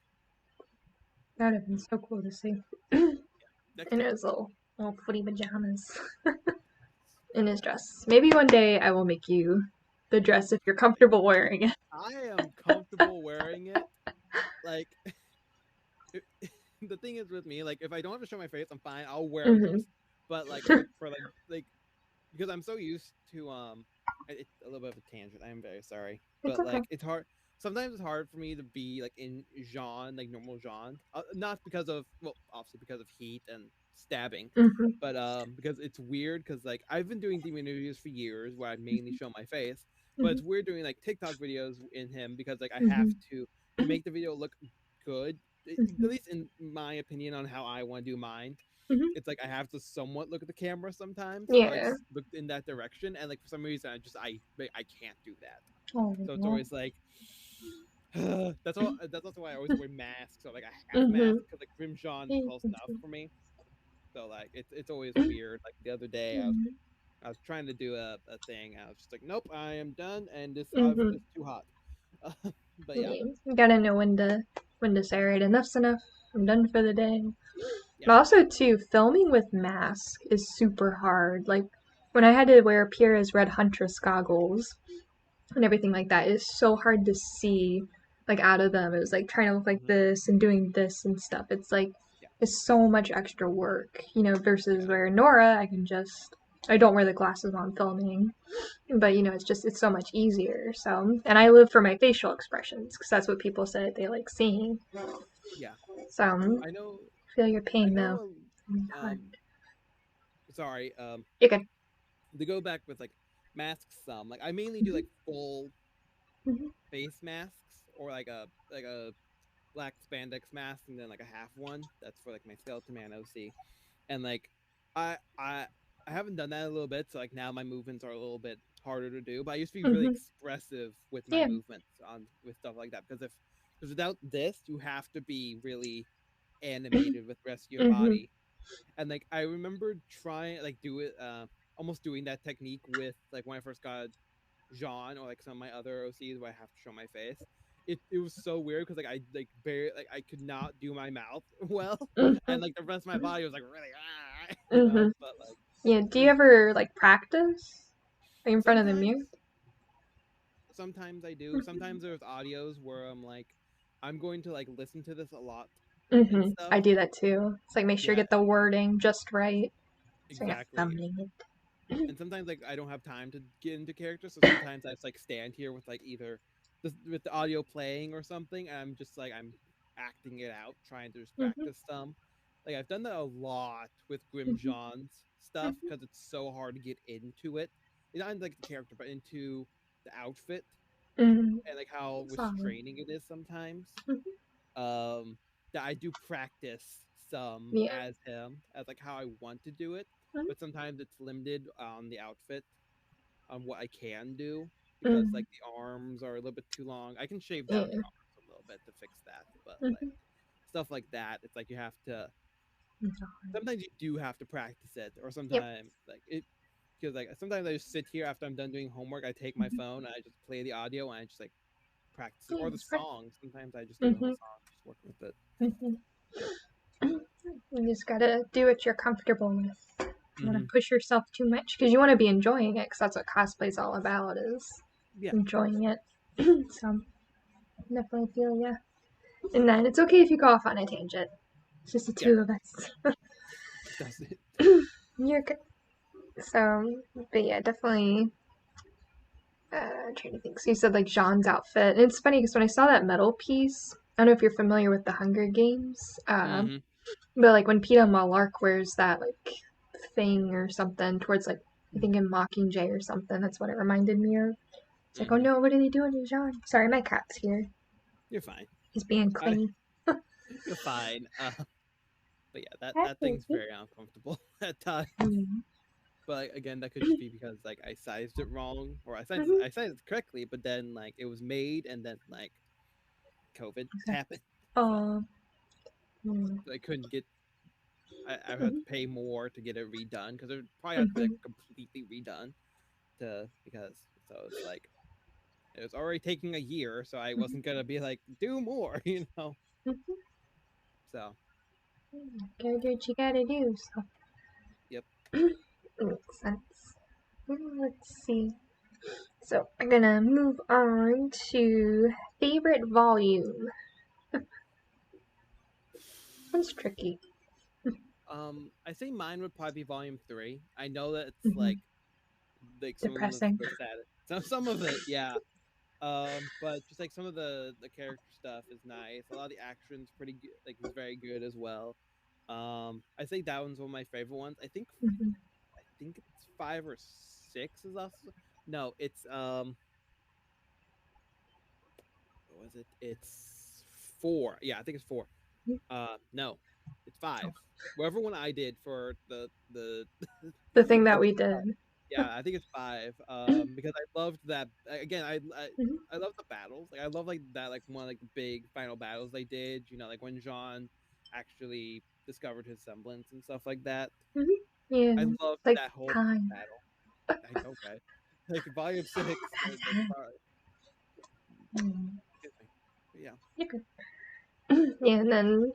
That would have been so cool to see. In his little footy pajamas. In his dress. Maybe one day I will make you the dress if you're comfortable wearing it.
I am comfortable wearing it. Like the thing is with me, like if I don't have to show my face, I'm fine. I'll wear it. But like for like because I'm so used to it's a little bit of a tangent. I am very sorry, but like it's hard. Sometimes it's hard for me to be like in Jean, like normal Jean, not because of obviously because of heat and stabbing, but because it's weird because like I've been doing demon interviews for years where I mainly show my face, but it's weird doing like TikTok videos in him because like I have
Mhm.
to make the video look good, at
Mhm.
least in my opinion on how I want to do mine.
Mhm.
It's like I have to somewhat look at the camera sometimes, or like
Yeah.
look in that direction, and like for some reason I can't do that. So it's
Oh.
always like that's all. That's also why I always wear masks. So like a half mask
Mhm.
because like Grim Jean is
Yeah, you
close
can
enough
see.
for me. So like it's always weird. Like the other day
Mhm.
I was trying to do a thing. I was just like, nope, I am done, and
Mhm.
it's too hot. But yeah,
Yeah. You gotta know when to say, right, enough's enough. I'm done for the day.
yeah.
But also too, filming with mask is super hard. Like when I had to wear Pyrrha's Red Huntress goggles and everything like that, it's so hard to see like out of them. It was like trying to look like
Hmm.
this and doing this and stuff. It's like
Yeah,
it's so much extra work, versus
yeah.
where Nora, I don't wear the glasses while I'm filming, but it's so much easier. So, and I live for my facial expressions because that's what people say they like seeing.
Yeah.
So,
I know.
feel your
I
pain though.
know.
Hard.
Sorry.
You can.
To go back with like masks. Some like I mainly do like full
Mm-hmm.
face masks or like a black spandex mask and then like a half one. That's for like my skeleton man OC. And like I I I haven't done that in a little bit, so like now my movements are a little bit harder to do. But I used to be really
Mm-hmm.
expressive with my
Yeah.
movements on with stuff like that because without this you have to be really animated with the rest of your
Mm-hmm.
body. And like I remember trying like do it almost doing that technique with like when I first got Jean or like some of my other OCs where I have to show my face. It was so weird because like I like barely like I could not do my mouth well,
Mm-hmm.
and like the rest of my body was like really
Mm-hmm.
But like
Yeah. Do
it
you
was
ever like practice? Are you in front of the
sometimes
mirror?
sometimes I do. Sometimes there's audios where I'm like I'm going to like listen to this a lot and
Mm-hmm.
stuff.
I do that too. It's like make sure you
Yeah,
get the wording just right. So you're not
exactly.
fumbling it.
And sometimes like I don't have time to get into character, so sometimes I just like stand here with like either with the audio playing or something, and I'm just like I'm acting it out, trying to just
Mm-hmm.
practice some. Like I've done that a lot with Grim
Mm-hmm.
John's stuff
Mm-hmm.
because it's so hard to get into it. Not into like the character, but into the outfit
Mm-hmm.
and like how
Solid.
restraining it is sometimes.
Mm-hmm.
That I do practice some
Yeah.
as him, as like how I want to do it, but sometimes it's limited on the outfit on what I can do because
Mm-hmm.
like the arms are a little bit too long. I can shave down the
Yeah.
arms a little bit to fix that, but like
Mm-hmm.
stuff like that, it's like you have to.
Mm-hmm.
Sometimes you do have to practice it, or
Yep.
sometimes like it because like sometimes I just sit here after I'm done doing homework. I take my
Mm-hmm.
phone and I just play the audio and I just like practice it,
Yeah,
or the
that's right.
song. Sometimes I just do the whole
Mm-hmm.
song, just work with it.
Mm-hmm. You just gotta do what you're comfortable with. You want
Mm-hmm.
to push yourself too much because you want to be enjoying it because that's what cosplay's all about is
Yeah,
enjoying it. So definitely feel yeah. And then it's okay if you go off on a tangent. It's just the
yeah,
two of us.
that's it.
You're good. So, but yeah, definitely. Trying to think. So you said like Jean's outfit. And it's funny because when I saw that metal piece, I don't know if you're familiar with the Hunger Games,
Mm-hmm.
but like when Peeta Malark wears that like thing or something towards like I think in Mockingjay or something, that's what it reminded me of. It's like, oh
Mm-hmm.
no, what are they doing to Jean? Sorry, my cat's here.
You're fine.
He's being
I,
clingy.
you're fine. But yeah,
Hi,
that thing's
baby.
very uncomfortable at times.
Mm-hmm.
But like, again, that could just be because like I sized it wrong, or I sized it correctly, but then like it was made and then like COVID happened, so
Oh. Mm-hmm.
I couldn't get. I had to pay more to get it redone because it would probably have to be like
Mm-hmm.
completely redone to because so it's like it was already taking a year, so I wasn't gonna be like do more, you know.
Mm-hmm.
So
Gotta do what you gotta do. So
yep.
makes sense. Let's see. So I'm gonna move on to favorite volume. One's tricky.
I think mine would probably be volume 3. I know that it's
Mm-hmm.
like some of
Depressing.
the sad some of it, yeah. But just like some of the character stuff is nice. A lot of the action's pretty good, like is very good as well. I think that one's one of my favorite ones.
Mm-hmm.
I think it's 5 or 6 is also no, it's was it? It's 4. Yeah, I think it's 4. No, it's 5. Whatever one I did for the
The thing that
the
we did.
yeah, I think it's 5. Because I loved that again. I love the battles. Like I love like that like one of like the big final battles they did. You know, like when Jean actually discovered his semblance and stuff like that.
Yeah,
I loved
like
that whole
time.
battle. I know, right? Like Volume 6, like excuse me. But yeah.
You could. Yeah, and then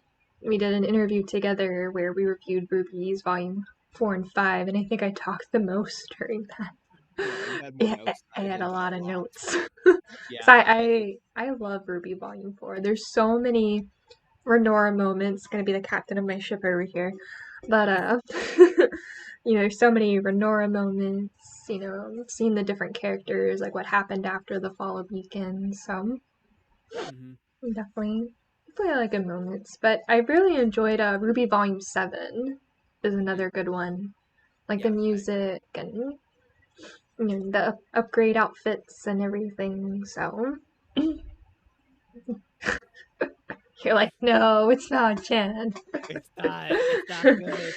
we did an interview together where we reviewed RWBY's volume 4 and 5, and I think I talked the most during that.
Yeah, you had more
Yeah,
notes
I
than I
had a
did by
lot
a
of
lot.
notes.
Yeah,
So
I
I love RWBY Volume 4. There's so many Renora moments. Gonna be the captain of my ship over here, but so many Renora moments. Seeing the different characters, like what happened after the fall of Beacon. So
mm-hmm.
definitely, definitely I like good moments. But I really enjoyed RWBY Volume 7. Is another good one. Like the
Yeah, I agree.
music and the upgrade outfits and everything. So you're like, no, it's not Jan.
It's not. It's not good.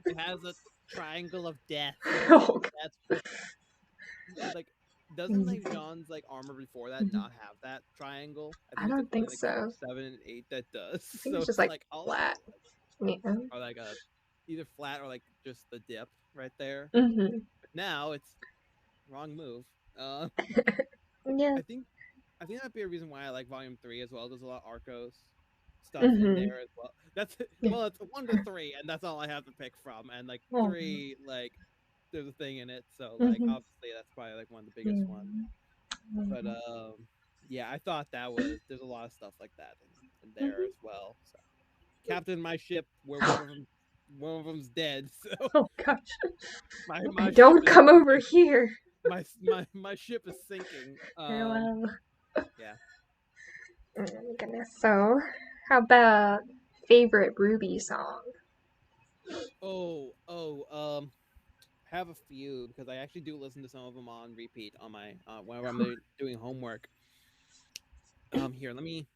It has a triangle of death.
Oh,
That's like doesn't like John's like armor before that not have that triangle? I
I
think it's like
don't
only
think
like
so.
7 and 8 that does.
I think
So
it's just
it's
like
like also
flat. Yeah.
or like a either flat or like just the dip right there.
Mm-hmm.
But now it's wrong move. Uh,
Yeah.
I think I think that'd be a reason why I like Volume 3 as well. There's a lot of Arcos stuff in
Mm-hmm.
there as well. That's
Yeah.
well, it's 1 to 3, and that's all I have to pick from. And like
Oh.
3, like there's a thing in it, so like
Mm-hmm.
obviously that's probably like one of the biggest ones.
Yeah.
But yeah, I thought that was there's a lot of stuff like that in there
Mm-hmm.
as well. So captain my ship where one of them's dead. So
Oh gosh.
my ship
Don't
is
come over
sinking.
here.
My ship is sinking.
Well,
Yeah.
oh my goodness. So, how about favorite RWBY song?
Have a few because I actually do listen to some of them on repeat on my whenever I'm doing homework. Here, let me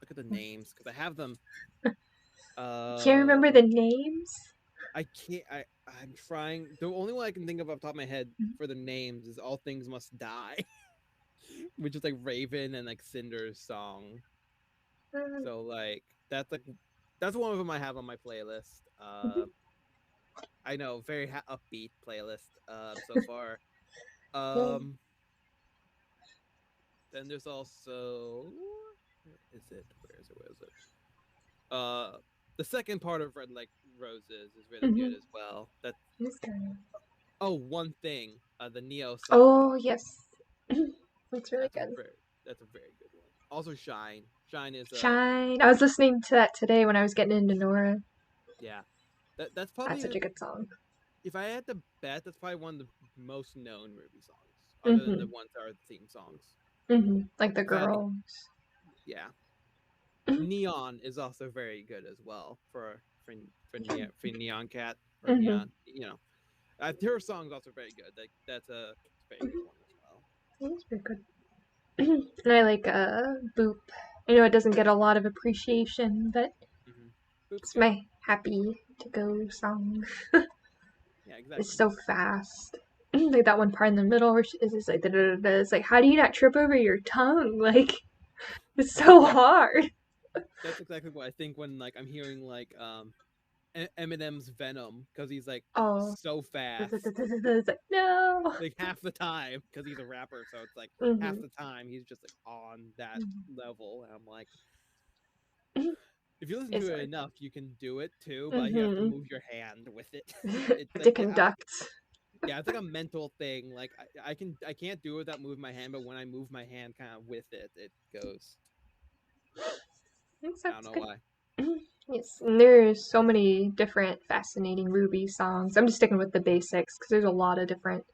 look at the names because I have them.
Can't remember
Uh,
the names.
I can't. I'm trying. The only one I can think of off the top of my head for the names is "All Things Must Die," which is like Raven and like Cinder's song. So like that's one of them I have on my playlist. I know, very upbeat playlist so far.
Yeah.
Um, then there's also where is it? Where is it? Where is it? The second part of Red Like Roses is really
Mm-hmm.
good as well.
This guy.
One thing, the Neo song.
Oh yes, that's really
That's a
good.
very good one. Also, Shine. Shine is
Shine. I was listening to that today when I was getting into Nora.
yeah. That's
That's such
probably
a good song.
if I had to bet, that's probably one of the most known RWBY songs, other than the
Mhm.
ones that are the theme songs.
Mhm. Like the
If I had to,
girls.
yeah.
Mhm.
Neon is also very good as well for Neon Cat or
Mhm.
Neon. Her song's also very good. Like that's a very good one as well.
That's pretty good. And I like Boop. I know it doesn't get a lot of appreciation, but
Mm-hmm. Boop's
it's
good.
my happy to go song.
Yeah,
It's
exactly.
so fast. Like that one part in the middle where it's just like da-da-da-da. It's like, how do you not trip over your tongue? Like it's so
Yeah,
hard.
that's exactly what I think when like I'm hearing like Eminem's Venom because he's like
Oh,
so fast.
it's like no.
Like half the time because he's a rapper, so it's like half
Mhm.
the time he's just like on that level, and I'm like,
Mhm.
if you listen
It's
to it
like
enough, you can do it too, but you have to
mhm.
move your hand with it. It's
To
like
conduct.
yeah, it's like a mental thing. Like I can't do it without moving my hand, but when I move my hand kind of with it, it goes.
Yes,
I don't
that's
know
good.
why.
Yes, and there's so many different fascinating RWBY songs. I'm just sticking with the basics because there's a lot of different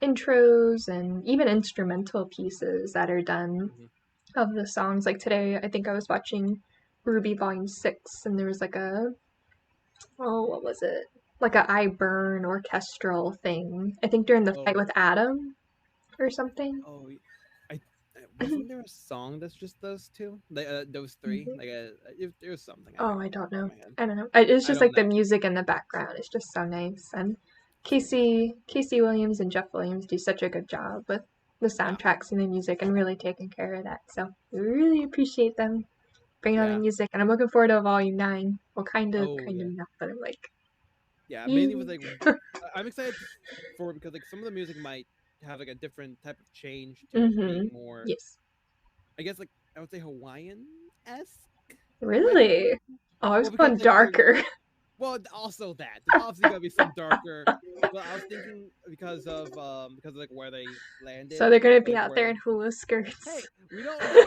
intros and even instrumental pieces that are done
Mm-hmm.
of the songs. Like today, I think I was watching RWBY Volume 6, and there was like what was it? Like a I Burn orchestral thing. I think during the fight
Oh,
with Adam or something.
oh, I wasn't there a song that's just those two? Like those three? Like if there's something I
Oh,
don't
I
know
don't
off
know.
my head.
I don't know. It's
I
just
don't
like the
know.
music in the background. It's just so nice. And Casey Williams and Jeff Williams do such a good job with the
Yeah.
soundtracks and the music and really taking care of that. So we really appreciate them bringing out the
Yeah.
music. And I'm looking forward to Volume 9. Well, kind of
Oh yeah.
not, but I'm like,
Yeah. Mainly with
yay.
like I'm excited for it because like some of the music might have like a different type of change to it
Mm-hmm.
being more,
Yes.
I guess, like I would say Hawaiian esque. Might be
Really? Oh, I was
well because
going
like there's
darker.
well also that there's obviously gonna be some darker. But I was thinking because of like where they
So
landed,
they're gonna be
like
out
where
there in hula skirts.
hey, we don't know.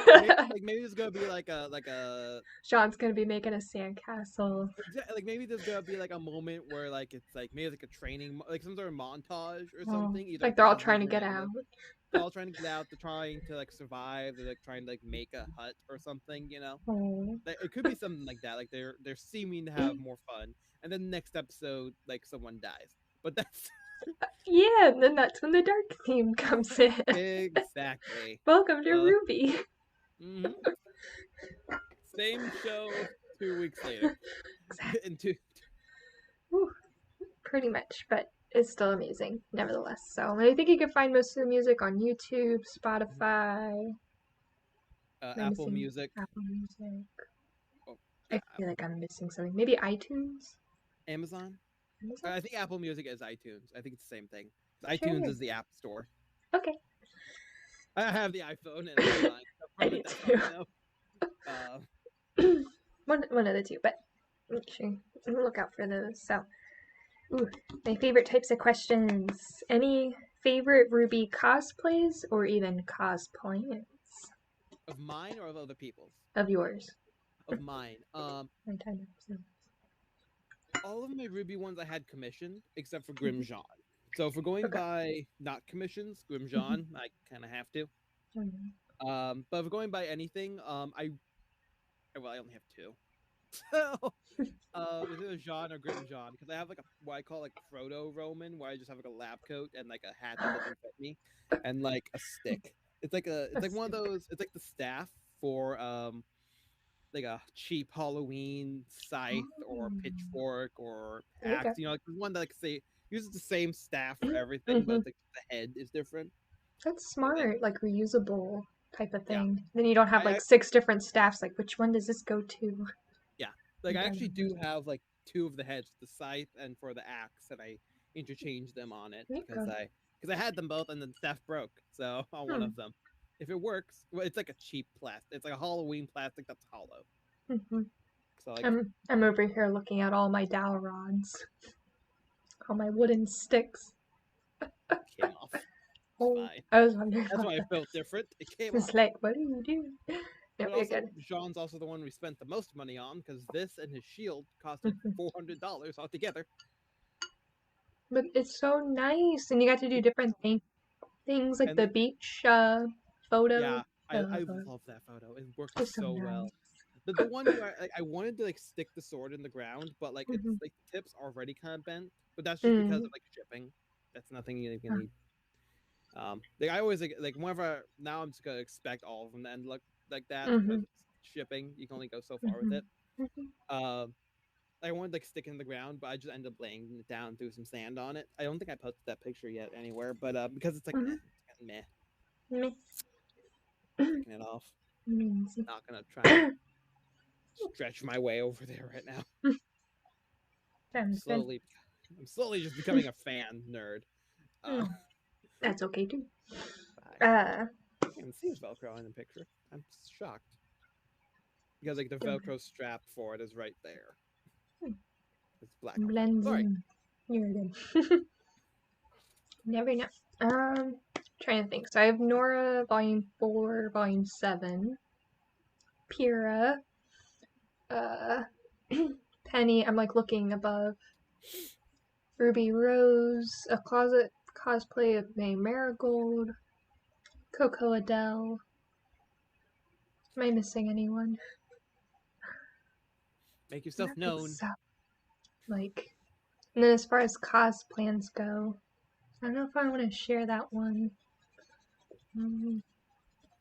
Maybe there's gonna be like a
Sean's gonna be making a sandcastle.
like maybe there's gonna be like a moment where like it's like maybe like a training like some sort of montage or
Oh,
something, either
like they're all
positive
trying to
or
get out.
negative. They're all trying to get out. They're trying to like survive. They're like trying to like make a hut or something. You know,
Oh.
like, it could be something like that. Like they're seeming to have more fun, and then next episode like someone dies. But that's
Yeah, and then that's when the dark theme comes in.
exactly.
Welcome to
Uh,
RWBY.
mhm. Same show 2 weeks later.
Exactly.
In two,
Whew, pretty much, but it's still amazing, nevertheless. So I think you can find most of the music on YouTube, Spotify. Am I
Apple
missing
Music.
Apple Music?
Oh,
I
yeah,
feel
Apple
like I'm
Music.
missing something. Maybe iTunes?
Amazon.
Amazon?
I think Apple Music is iTunes. I think it's the same thing. iTunes
Sure.
is the app store.
Okay.
I have the iPhone and I've been buying stuff
I
from
do
it. That's all
too.
I know. Uh,
one of the two, but make sure look out for those. So, ooh, my favorite types of questions. Any favorite RWBY cosplays or even cosplans
of mine or of other people's?
of yours?
Of mine.
My time episode.
All of my RWBY ones I had commissioned except for Grim Jean. So if we're going
Okay.
by not commissions, Grim Jean, I kind of have to. But if we're going by anything, I only have two. So it's either Jean or Grim Jean because I have like a what I call like proto Roman, where I just have like a lab coat and like a hat that doesn't fit me, and like a stick. It's like one of those. It's like the staff for like a cheap Halloween scythe or pitchfork or
There you go.
axe. You know, like one that like say uses the same staff for everything,
Mm-hmm.
but like the head is different.
That's
But like
smart, like reusable type of
yeah,
thing. Then you don't have
I
like 6 different staffs. Like, which one does this go to?
yeah, like I actually do have like two of the heads, the scythe and for the axe, and I interchanged them on it
There you go.
because I had them both and the staff broke, so on one of them. If it works, well, it's like a cheap plastic. It's like a Halloween plastic that's hollow.
Mm-hmm.
So like
I'm over here looking at all my dowel rods, all my wooden sticks.
came off. It's
Oh,
fine.
I was wondering
That's
about
why it
that.
felt different. It came
It's
off.
like, what do you do? No,
But
you're
also,
good.
Jean's also the one we spent the most money on because this and his shield costed $400 altogether.
But it's so nice, and you got to do different things like
And
the beach photo.
yeah, I love that photo. It worked
It's so
so
nice.
well. The one where I wanted to like stick the sword in the ground, but like it's
Mm-hmm.
like the tips already kind of bent. But that's just because
Mm-hmm.
of like shipping. That's nothing you can need. Like I always like whenever now I'm just gonna expect all of them to end like that
Mm-hmm.
because shipping you can only go so far with
Mm-hmm.
it. Um, I wanted like stick in the ground, but I just ended up laying it down, threw some sand on it. I don't think I posted that picture yet anywhere, but because it's like
Mm-hmm.
meh,
Mm-hmm.
taking it off.
Amazing.
Not gonna try and stretch my way over there right now.
Sounds good.
I'm slowly just becoming a fan nerd.
That's okay too.
I can't even see Velcro in the picture. I'm shocked because like the Velcro strap for it is right there. It's black.
Blends
Sorry.
in. You're good. Never know. Trying to think. So I have Nora, Volume 4, Volume 7, Pyrrha, uh, Penny. I'm like looking above. Ruby Rose, a closet cosplay of May Marigold, Coco Adele. Am I missing anyone?
Make yourself known.
So, like, and then as far as cosplans go, I don't know if I want to share that one.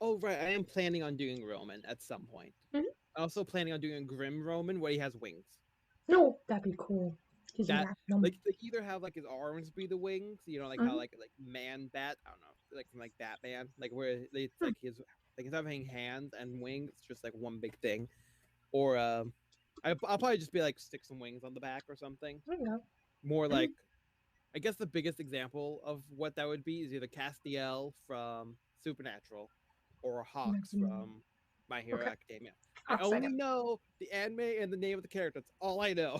Oh right, I am planning on doing Roman at some point.
Mhm.
I'm also planning on doing a Grim Roman where he has wings.
No, that'd be cool. He's
That
random.
like either have like his arms be the wings, you know, like how
Mhm.
like Man Bat, I don't know, like from like Batman, like where it's
Hmm.
like his like instead of having hands and wings, it's just like one big thing. Or I'll probably just be like stick some wings on the back or something.
There you go.
More
Mhm.
like I guess the biggest example of what that would be is either Castiel from Supernatural or Hawks
Mhm.
from My Hero
Okay,
Academia. I
Hawks, I know.
only know the anime and the name of the character. That's all I know.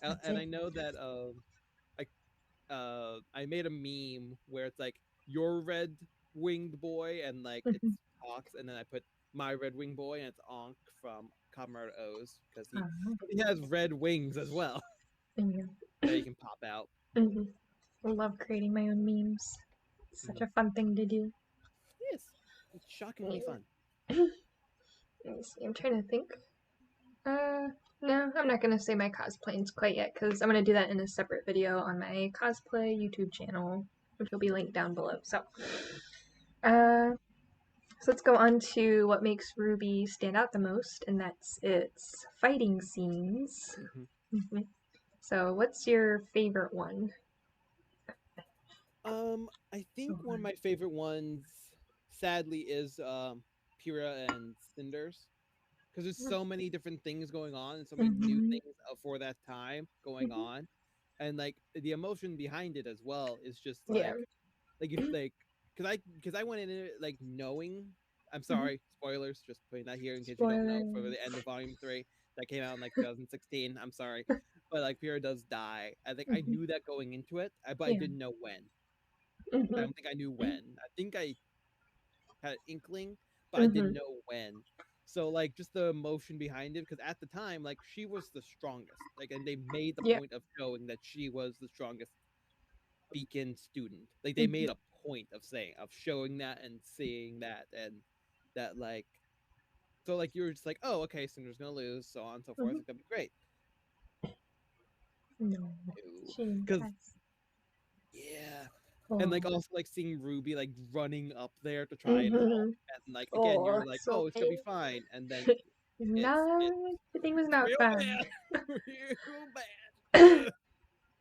That's
And
it.
I know that I made a meme where it's like your red winged boy and like it's
Mhm.
Hawks, and then I put my red winged boy and it's Ankh from Comrade O's because
Oh,
he has red wings as well
there you
that he can pop out.
go. I love creating my own memes. It's such
Mm.
a fun thing to do.
Yes, it's shockingly fun.
Let me see. I'm trying to think. Uh, no, I'm not gonna say my cosplaying's quite yet because I'm gonna do that in a separate video on my cosplay YouTube channel, which will be linked down below. Uh, so let's go on to what makes RWBY stand out the most, and that's its fighting scenes.
Hmm.
Mhm. So, what's your favorite one?
I think
So
one of my favorite ones, sadly, is Pyrrha and Cinders, because there's so many different things going on and so many new
Mm-hmm.
things for that time going
Mm-hmm.
on, and like the emotion behind it as well is just
Yeah.
like if like because I went in it like knowing. I'm
Mm-hmm.
sorry, spoilers. Just putting that here in case you don't know for
Spoilers.
the end of Volume 3 that came out in like 2016. I'm sorry, but like Pyrrha does die. I think I
Mm-hmm.
knew that going into it, but I
Yeah.
didn't know when. I
Mm-hmm.
don't think I knew when. I think I had an inkling, but I
Mm-hmm.
didn't know when. So like just the emotion behind it, because at the time, like she was the strongest. Like, and they made the
Yeah.
point of showing that she was the strongest Beacon student. Like they
Mm-hmm.
made a point of saying of showing that and seeing that and that like so like you were just like, oh okay, Cinder's gonna lose, so on and so forth.
Mm-hmm.
It's gonna be great.
No, she didn't
Because
pass.
yeah. And like
Oh.
also like seeing Ruby like running up there to try and help,
Mm-hmm.
and like again
Oh,
you're like,
so
oh it's gonna be
painful.
fine, and then
No, everything was
it's
not
real
fun.
bad, real bad. Ugh.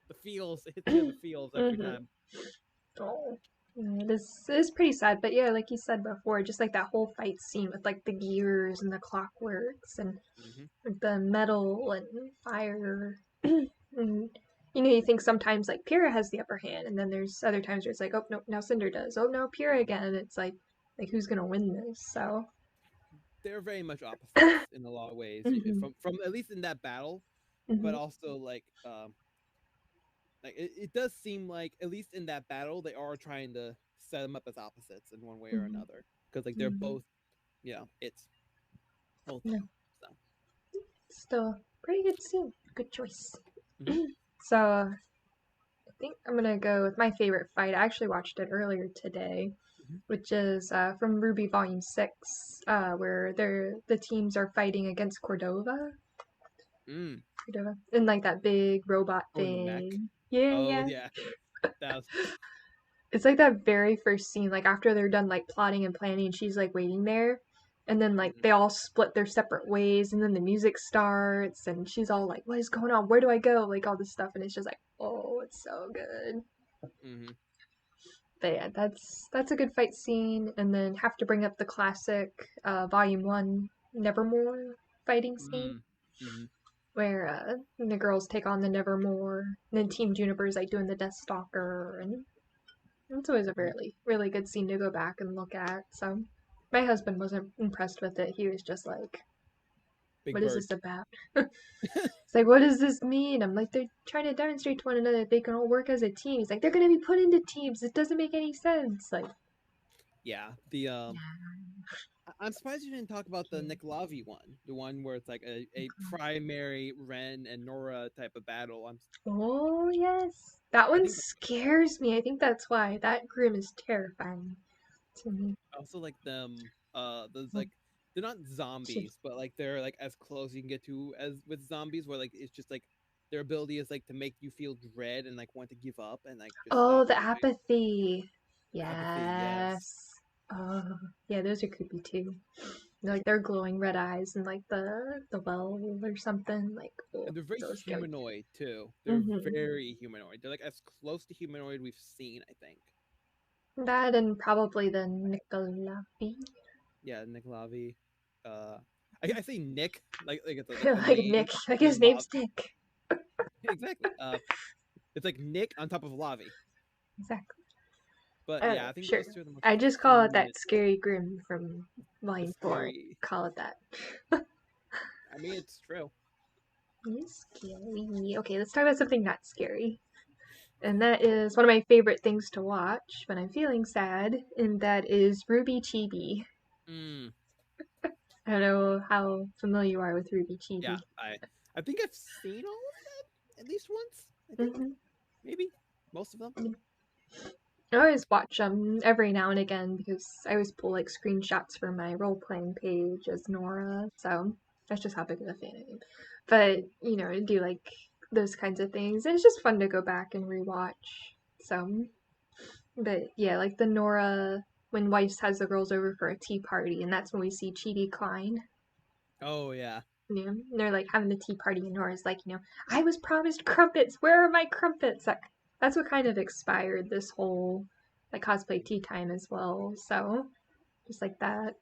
The feels, it hits you in the feels every
Mm-hmm.
time.
Oh. Yeah, it is pretty sad, but yeah, like you said before, just like that whole fight scene with like the gears and the clockworks and
Hmm.
the metal and fire. And you think sometimes like Pyrrha has the upper hand, and then there's other times where it's like, oh no, now Cinder does. Oh no, Pyrrha again. And it's like who's gonna win this? So.
They're very much opposites in a lot of ways,
Hmm.
from at least in that battle, but
Hmm.
also like it does seem like at least in that battle they are trying to set them up as opposites in one way or
Hmm.
another because like they're
Hmm.
both, you know, it's whole
No,
thing. So
still pretty good scene. Good choice.
hmm.
So I think I'm gonna go with my favorite fight. I actually watched it earlier today,
Hmm.
which is from RWBY Volume 6, where the teams are fighting against Cordova.
Mm.
Cordova. And like that big robot
Oh, in the mech.
thing. Yeah,
Oh
yeah.
yeah, that was
It's like that very first scene, like after they're done like plotting and planning, she's like waiting there. And then like
mhm.
they all split their separate ways, and then the music starts, and she's all like, "What is going on? Where do I go?" Like all this stuff, and it's just like, oh, it's so good.
Mhm.
But yeah, that's a good fight scene, and then have to bring up the classic Volume 1 Nevermore fighting scene
Mm. Mhm.
where the girls take on the Nevermore, and then Team Juniper's like doing the Death Stalker, and it's always a
Mhm.
really really good scene to go back and look at. So my husband wasn't impressed with it. He was just like,
Big
"What is
Bird.
this about?" It's like, "What does this mean?" I'm like, "They're trying to demonstrate to one another that they can all work as a team." He's like, "They're gonna be put into teams. It doesn't make any sense." Like,
Yeah. The
yeah.
I'm surprised you didn't talk about the Niklavi one, the one where it's like a primary Ren and Nora type of battle.
Oh yes, that
I
one
think
scares me. I think that's why that Grim is terrifying to me.
also like them those like they're not zombies, but like they're like as close you can get to as with zombies, where like it's just like their ability is like to make you feel dread and like want to give up and like just
Oh,
stop
the
moving.
apathy.
Apathy, yes.
Yes. Yeah, those are creepy too. Like their glowing red eyes and like the well or something. Like, oh,
And they're very
so scary.
humanoid too. They're
Mm-hmm.
very humanoid. They're like as close to humanoid we've seen, I think.
That and probably the Nicolavi.
Yeah, Nick Lavi. Uh, I say Nick like it's like the
Like
name,
Nick. Like
and
his
then Lav.
name's Nick.
Exactly. It's like Nick on top of Lavi.
Exactly.
But
Oh,
yeah, I think
sure.
those two are the most
I just call it that
human,
scary grim from
the
line 4.
scary.
Call it that.
I mean, it's true.
It's scary. Okay, let's talk about something not scary. And that is one of my favorite things to watch when I'm feeling sad, and that is RWBY Chibi.
Mm,
I don't know how familiar you are with RWBY
yeah,
Chibi.
I think I've seen all of them at least once. I think
Mm-hmm.
maybe most of them.
I always watch them every now and again because I always pull like screenshots for my role playing page as Nora, so that's just how big of a fan I am. But I do like those kinds of things, and it's just fun to go back and rewatch. So, but yeah, like the Nora when Weiss has the girls over for a tea party, and that's when we see Chidi Klein.
Oh yeah.
And they're like having the tea party, and Nora's like, I was promised crumpets. Where are my crumpets? Like, that's what kind of inspired this whole like cosplay tea time as well. So just like that.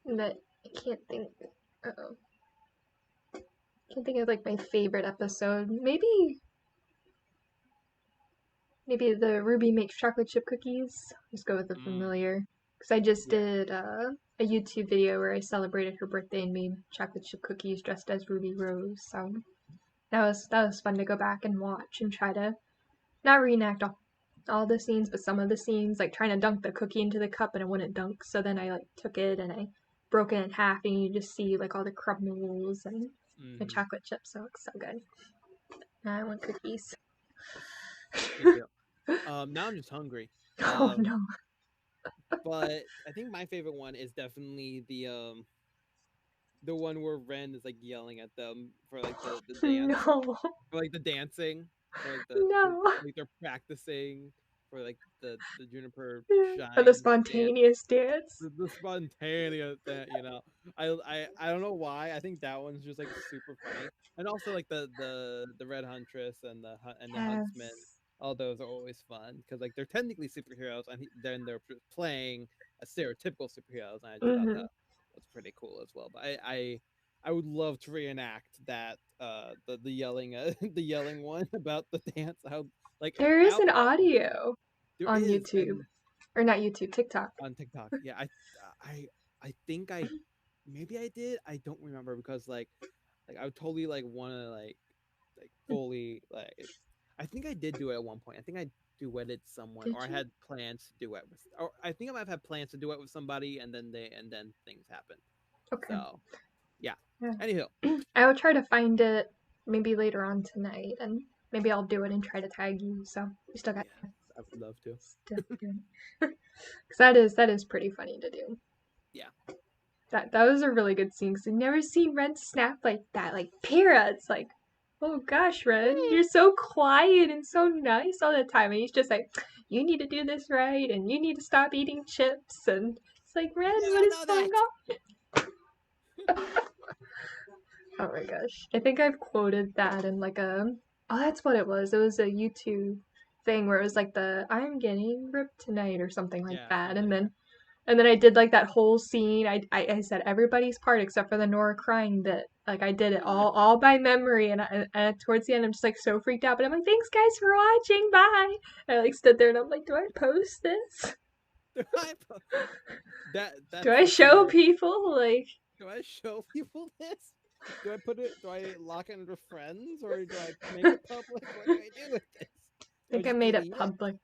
But I can't think. Oh, can't think of like my favorite episode. Maybe the RWBY makes chocolate chip cookies. Just go with the
Mm,
familiar. Because I just
yeah.
did a YouTube video where I celebrated her birthday and made chocolate chip cookies dressed as Ruby Rose. So that was fun to go back and watch and try to not reenact all the scenes, but some of the scenes, like trying to dunk the cookie into the cup and it wouldn't dunk. So then I like took it and I broke it in half, and you just see like all the crumbles and the
Mm-hmm.
chocolate chips. So it's so good. Now I want cookies.
Me too. Now I'm just hungry.
Oh
Um,
no.
but I think my favorite one is definitely the one where Ren is like yelling at them for like the dance,
No.
for like the dancing, for like
No.
like they're practicing for like the Juniper
For the
Shine dance,
spontaneous dance.
the spontaneous that I don't know why. I think that one's just like super funny, and also like the Red Huntress and the Huntsman.
Yes.
All those are always fun because like they're technically superheroes, and then they're playing a stereotypical superheroes, and I just thought
Mm-hmm.
that was pretty cool as well. But I would love to reenact that the yelling the yelling one about the dance. How like
There is
how
an audio
there
on
is,
YouTube.
and
Or not YouTube, TikTok.
on TikTok. Yeah, I I think I maybe I did. I don't remember because like I would totally like want to like fully like I think I did do it at one point. I think I duetted someone,
Did
or I
you?
had plans to duet with, or I think I might have had plans to duet with somebody, and then things happened.
Okay.
So yeah.
Yeah.
Anywho,
I will try to find it maybe later on tonight, and maybe I'll do it and try to tag you. So we still got
yes, I would love to.
stuff doing. Because that is pretty funny to do.
Yeah.
That was a really good scene. Cause I've never seen Red snap like that. Like Pyrrha, it's like, oh gosh, Red, you're so quiet and so nice all the time, and he's just like, you need to do this right, and you need to stop eating chips, and it's like, Red,
You
what
don't
is
know
going
that.
on? Oh my gosh. I think I've quoted that in like a. Oh, that's what it was. It was a YouTube thing where it was like the I'm getting ripped tonight or something like
Yeah,
that.
something
And
like
then
that.
and then I did like that whole scene. I said everybody's part except for the Nora crying bit. Like I did it all by memory, and towards the end I'm just like so freaked out. But I'm like, thanks guys for watching. Bye. And I like stood there and I'm like, do I post this?
That's
Do I
the scene
show
where
people like?
do I show people this? Do I put it? Do I lock it under friends, or do I make it public? What do I do with this?
I
Do I
think I
just
made it
delete it?
public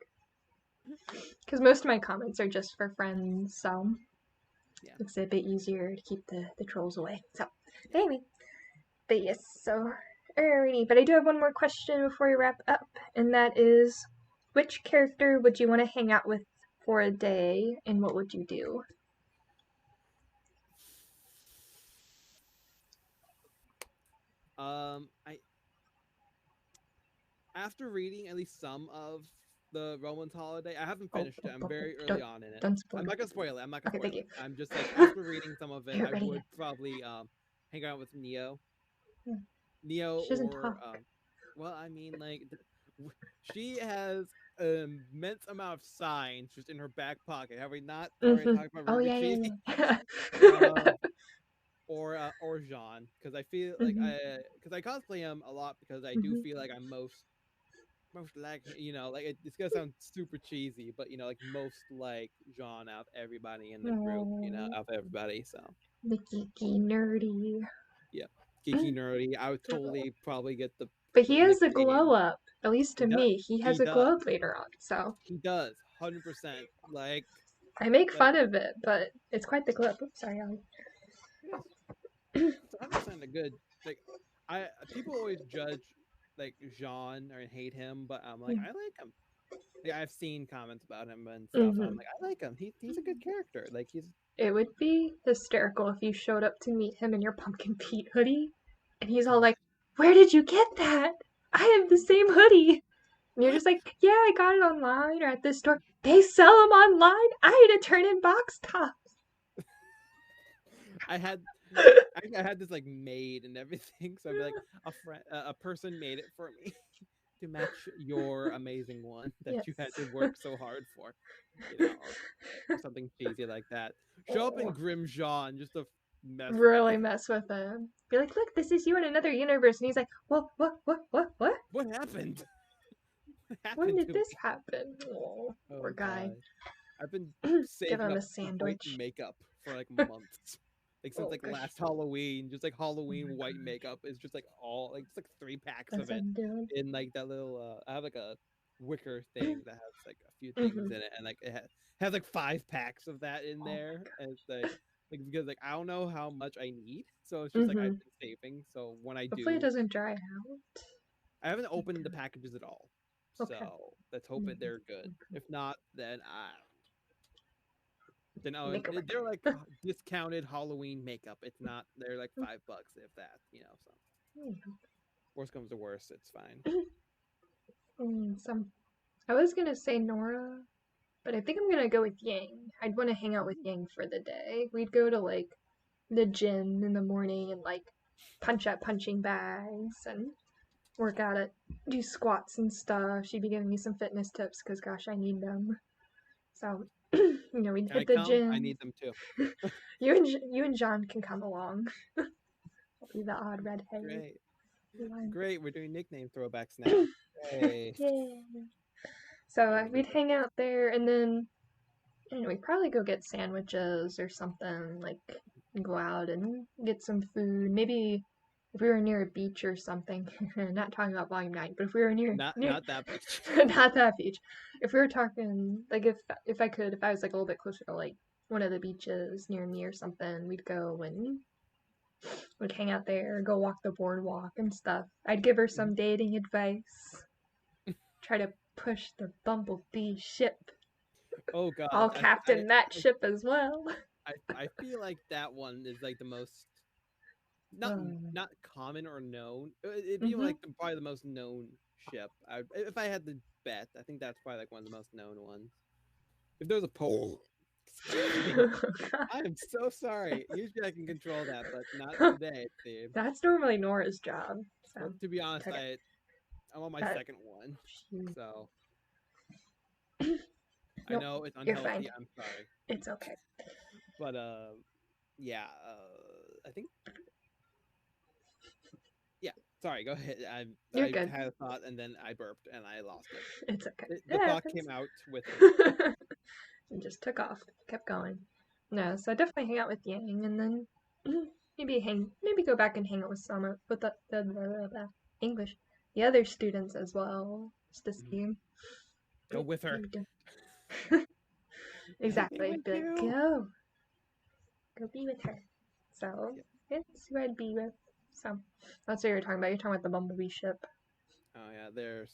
because most of my comments are just for friends. So
Yeah,
makes it a bit easier to keep the trolls away. So,
yeah.
anyway, but yes, so, alrighty. But I do have one more question before we wrap up, and that is which character would you want to hang out with for a day, and what would you do?
I after reading at least some of the Romans holiday. I haven't
Oh,
finished it. I'm
oh,
very early
don't
on in it.
don't spoil
I'm not
it.
gonna spoil it. I'm not gonna
Okay, thank
spoil
you.
it. I'm just like after reading some of it,
You're
I
ready
would
yet?
probably hang out with Neo,
Hmm.
Neo
She doesn't
or
talk.
well, I mean like she has an immense amount of signs just in her back pocket. Have we not already talked about
Oh
Ruby
yeah,
Chi?
yeah, yeah.
Or Jean, because I feel like
Mhm,
I cosplay him a lot because I do
mhm.
feel like I'm most like like it's gonna sound super cheesy, but like most like Jean out of everybody in the group,
Oh,
out of everybody. So
the geeky nerdy.
yeah, geeky nerdy. I would totally probably get the
But he has a glow
nickname.
up. At least
He
to
does.
me, he has
He
a glow
does.
up later on. So
100%.
I make
Like
fun of it, but it's quite the glow up. Oops, sorry, Ollie.
it is. It's 100% a good like. I People always judge like Jean or hate him, but I'm like I like him. Yeah, I've seen comments about him and stuff. I'm
Mm-hmm.
like, I like him. He's a good character. Like he's
It would be hysterical if you showed up to meet him in your Pumpkin Pete hoodie, and he's all
oh,
like, "Where did you get that? I have the same hoodie." And you're just like, "Yeah, I got it online or at this store. They sell them online. I had to turn in box tops."
I had I had this like made and everything. So I'd be like a person made it for me to match your amazing one that
Yes.
you had to work so hard for, or something cheesy like that. Show up in
Oh,
Grim Jean just to mess with
really
me.
mess with him. Be like, "Look, this is you in another universe," and he's like, What?
What happened? What
When
happened
did
to
this
me?
happen?" Oh, poor
Oh
guy.
god. I've been
Give
saving
him
up
a
white
sandwich.
makeup for like months. Like since
Oh
like
gosh.
last Halloween, just like
Oh
Halloween
my
white
gosh.
makeup is just like all like just like 3 packs of
That's what
it
I'm doing.
in like that little I have like a wicker thing that has like a few things
Mm-hmm.
in it and like has like 5 packs of that in
Oh
there and it's like because like I don't know how much I need, so it's
my
just
god.
like
Mm-hmm.
I've been saving. So when I
Hopefully it
do,
doesn't dry out.
I haven't opened the
Good.
packages at all.
Okay.
So let's hope it
Maybe.
they're good. If not, then
Make a
they're like
record.
discounted Halloween makeup. It's not. They're like $5 if that. So worst comes to worst, it's fine.
Some. I was gonna say Nora, but I think I'm gonna go with Yang. I'd want to hang out with Yang for the day. We'd go to like the gym in the morning and like punch at punching bags and work out at do squats and stuff. She'd be giving me some fitness tips because gosh, I need them. So we'd
Can I
hit the
come? I
gym.
need them too.
You and John can come along. I'll be the odd redheaded
Great,
one.
great. We're doing nickname throwbacks now. Hey,
Yeah. So
I need
we'd
it.
hang out there, and then we'd probably go get sandwiches or something. Like go out and get some food. Maybe if we were near a beach or something. Not talking about Volume 9, but if we were near
Not that beach.
not that beach. If we were talking like if I was like a little bit closer to like one of the beaches near me or something, we'd go and would hang out there, go walk the boardwalk and stuff. I'd give her some dating advice. Try to push the Bumblebee ship.
Oh God,
I'll captain that ship as well.
I feel like that one is like the most not common or known. It'd be
Mm-hmm.
like probably the most known ship. If I had to bet, I think that's probably like one of the most known ones. If there's a poll, excuse me, I am so sorry. Usually I can control that, but not today. It seems.
That's normally Nora's job.
Well,
So
to be honest,
okay.
I'm on my
That
second one,
she,
so I
nope,
know it's
you're fine.
unhealthy. I'm sorry,
It's okay.
but yeah, I think yeah. Sorry, go ahead.
You're
I
good.
had a thought and then I burped and I lost it.
It's okay.
The
It
thought
happens.
came out with me.
And just took off. Kept going. No, so I definitely hang out with Yang, and then maybe go back and hang out with some with the English, the other students as well, just to
Mhm.
see
Go with
how
her.
we do.
Anything
Exactly.
with
Be like,
you.
go be with her. So
Yeah.
it's who I'd be with. So that's what you're talking about. You're talking about the Bumblebee ship.
Oh yeah,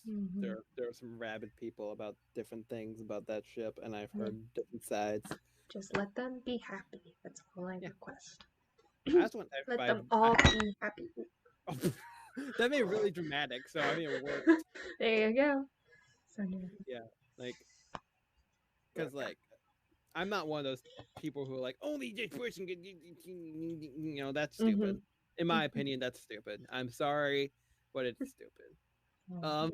Mm-hmm.
there are some rabid people about different things about that ship, and I've
Yeah,
heard different sides.
just let them be happy. That's all I
Yeah,
request.
I just want
Let
everybody.
them all be happy.
That made it really dramatic. So I mean, it worked.
There you go. So no.
Yeah. Like, because like I'm not one of those people who are like only this person can, that's
Mm-hmm.
stupid. In my opinion, that's stupid. I'm sorry, but it's stupid. Um,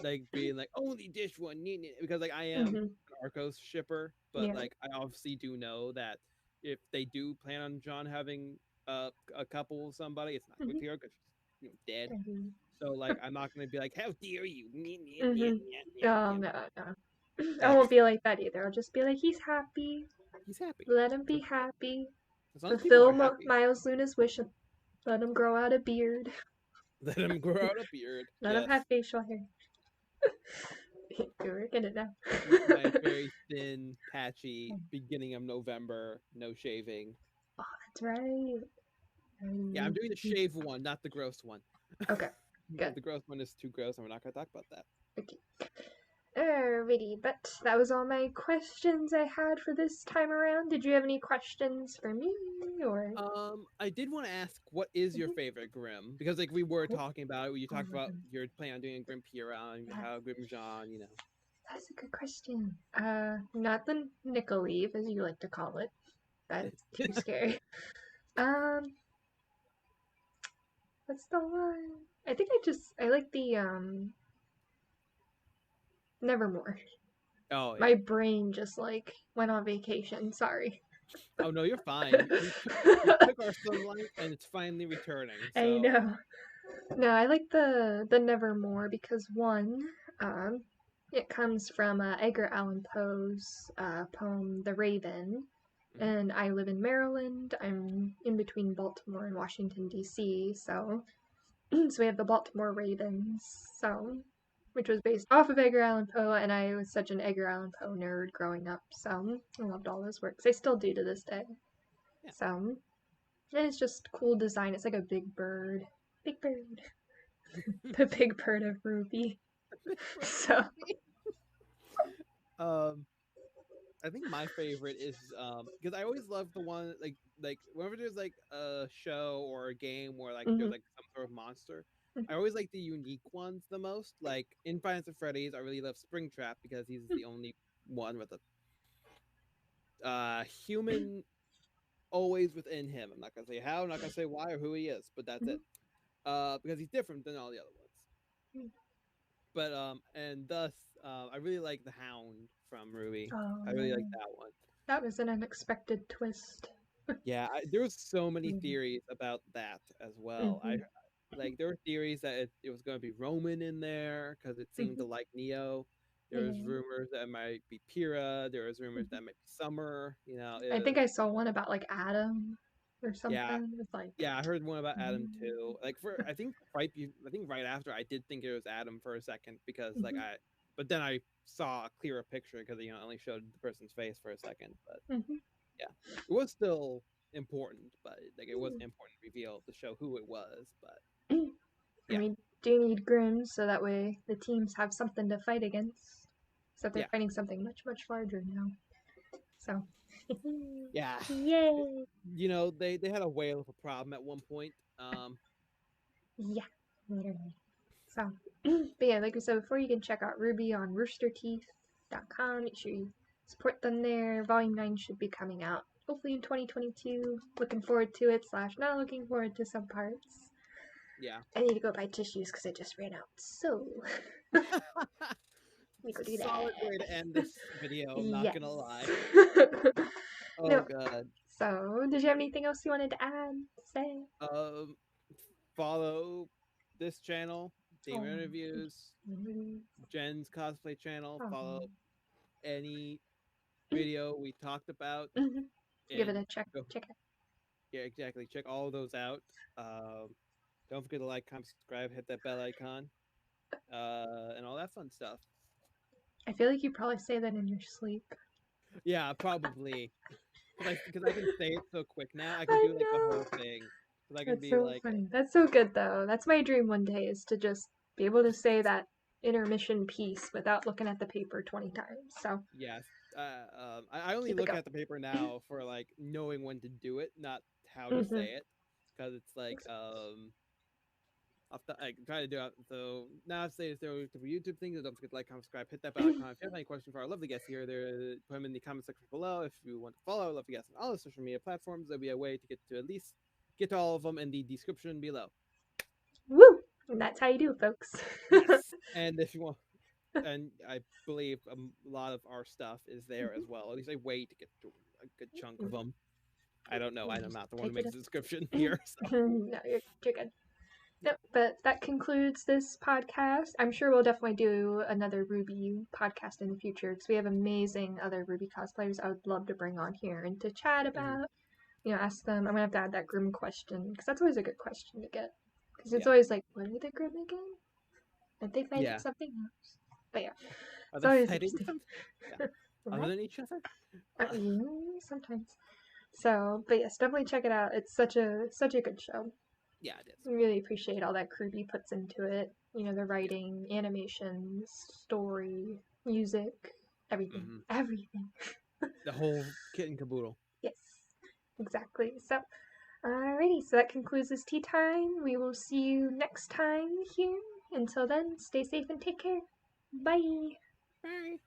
like being like only this one, because like I am
Mm-hmm.
an Arcos shipper, but
Yeah.
like I obviously do know that if they do plan on John having a couple with somebody, it's not with
Mm-hmm.
her because she's dead. So like I'm not gonna be like, how dare you?
Mm-hmm. Oh, no, no. I
Like
won't be like that either. I'll just be like, he's happy.
he's happy.
Let him be happy.
As long as people
Fulfill
are happy,
Miles Luna's wish. Let him grow out a beard.
let him grow out a beard.
Let him
Yes.
have facial hair. You're working it now.
My very thin, patchy beginning of November, no shaving.
Oh, that's right.
Yeah, I'm doing the shave one, not the gross one.
Okay,
Because
good.
the gross one is too gross, and we're not going to talk about that.
Okay. Alrighty, but that was all my questions I had for this time around. Did you have any questions for me, or?
I did want to ask, what is your favorite Grim? Because like we were talking about it, you talked about you're planning on doing a Grim Pira and how Grim Jean.
That's a good question. Not the nickel leaf, as you like to call it. That's too scary. Um, what's the one? I think I like the Nevermore.
Oh yeah.
My brain just like went on vacation. Sorry.
Oh no, you're fine. We took our sunlight and it's finally returning.
I
So
know. No, I like the Nevermore because one, um, it comes from Edgar Allan Poe's poem "The Raven,"
mhm.
and I live in Maryland. I'm in between Baltimore and Washington D.C., so so we have the Baltimore Ravens, so which was based off of Edgar Allan Poe, and I was such an Edgar Allan Poe nerd growing up, so I loved all those works. I still do to this day.
Yeah.
So and it's just cool design. It's like a big bird, big bird, the big bird of RWBY. So
um I think my favorite is because I always love the one like whenever there's like a show or a game where like there's
mm-hmm.
like some sort of monster, I always like the unique ones the most. Like in Five Nights at Freddy's, I really love Springtrap because he's the only one with a human always within him. I'm not gonna say how, I'm not gonna say why or who he is, but that's it. Because he's different than all the other ones. But and thus I really like the Hound from RWBY.
Oh,
I really like that one.
that was an unexpected twist.
Yeah, there was so many
Mm-hmm.
theories about that as well. I
Mm-hmm.
like there were theories that it was going to be Roman in there because it seemed to like Neo. There was
Yeah.
rumors that it might be Pyrrha. There was rumors that it might be Summer.
I think I saw one about like Adam or
Yeah,
something. It's like
yeah. I heard one about Adam
mm-hmm.
too. Like I think right after I did think it was Adam for a second because
Mm-hmm.
but then I saw a clearer picture because it only showed the person's face for a second. But
Mm-hmm.
yeah, it was still important, but like it wasn't important to reveal to show who it was. But
And
yeah,
we do need Grimm so that way the teams have something to fight against. So they're
yeah,
fighting something much, much larger now. So,
yeah.
yay!
They had a whale of a problem at one point.
Yeah, literally. So, but yeah, like we said before, you can check out RWBY on roosterteeth.com. Make sure you support them there. Volume 9 should be coming out hopefully in 2022. Looking forward to it, / not looking forward to some parts.
Yeah.
I need to go buy tissues because I just ran out. So, let me go do
Solid way to
that.
end this video, I'm not
Yes.
gonna lie. Oh
No.
god.
So, did you have anything else you wanted to add? Say?
Um Follow this channel,
Oh.
Damon Interviews,
Mm-hmm.
Jen's cosplay channel,
Oh.
follow any video we talked about
Mm-hmm. Give it
and
a check. Check it.
yeah, exactly. Check all those out. Don't forget to like, comment, subscribe, hit that bell icon, and all that fun stuff.
I feel like you probably say that in your sleep.
Yeah, probably. Because I can say it so quick now. I can
I
do like the whole
know.
thing. Because I can
That's
be
so
like,
funny. That's so good though. That's my dream one day is to just be able to say that intermission piece without looking at the paper 20 times. So
yes. I only
keep it
look
going.
at the paper now for like knowing when to do it, not how to
Mm-hmm.
say it. Because it's like, I try to do it. So now I've said there for YouTube things. Don't forget to like, comment, subscribe, hit that bell icon. If you have any questions for our lovely guests here, put them in the comment section below. If you want to follow our lovely guests on all the social media platforms, there'll be a way to get to at least get to all of them in the description below.
Woo! And that's how you do it, folks.
Yes, and if you want, and I believe a lot of our stuff is there as well. At least a way to get to a good chunk of them. I don't know. I'm not the one who makes the description here. So.
No, you're good. Yep, but that concludes this podcast. I'm sure we'll definitely do another RWBY podcast in the future because we have amazing other RWBY cosplayers I would love to bring on here and to chat about. Ask them. I'm gonna have to add that Grim question because that's always a good question to get. Because it's always like, what are the Grim again? Are they fighting something else? But yeah,
are they fighting something? Other than each other?
Sometimes. So, but yes, definitely check it out. It's such a good show.
Yeah, it is.
I really appreciate all that RWBY puts into it. The writing, animations, story, music, everything. Everything.
The whole kit and caboodle.
Yes, exactly. So, alrighty, so that concludes this tea time. We will see you next time here. Until then, stay safe and take care. Bye.
Bye.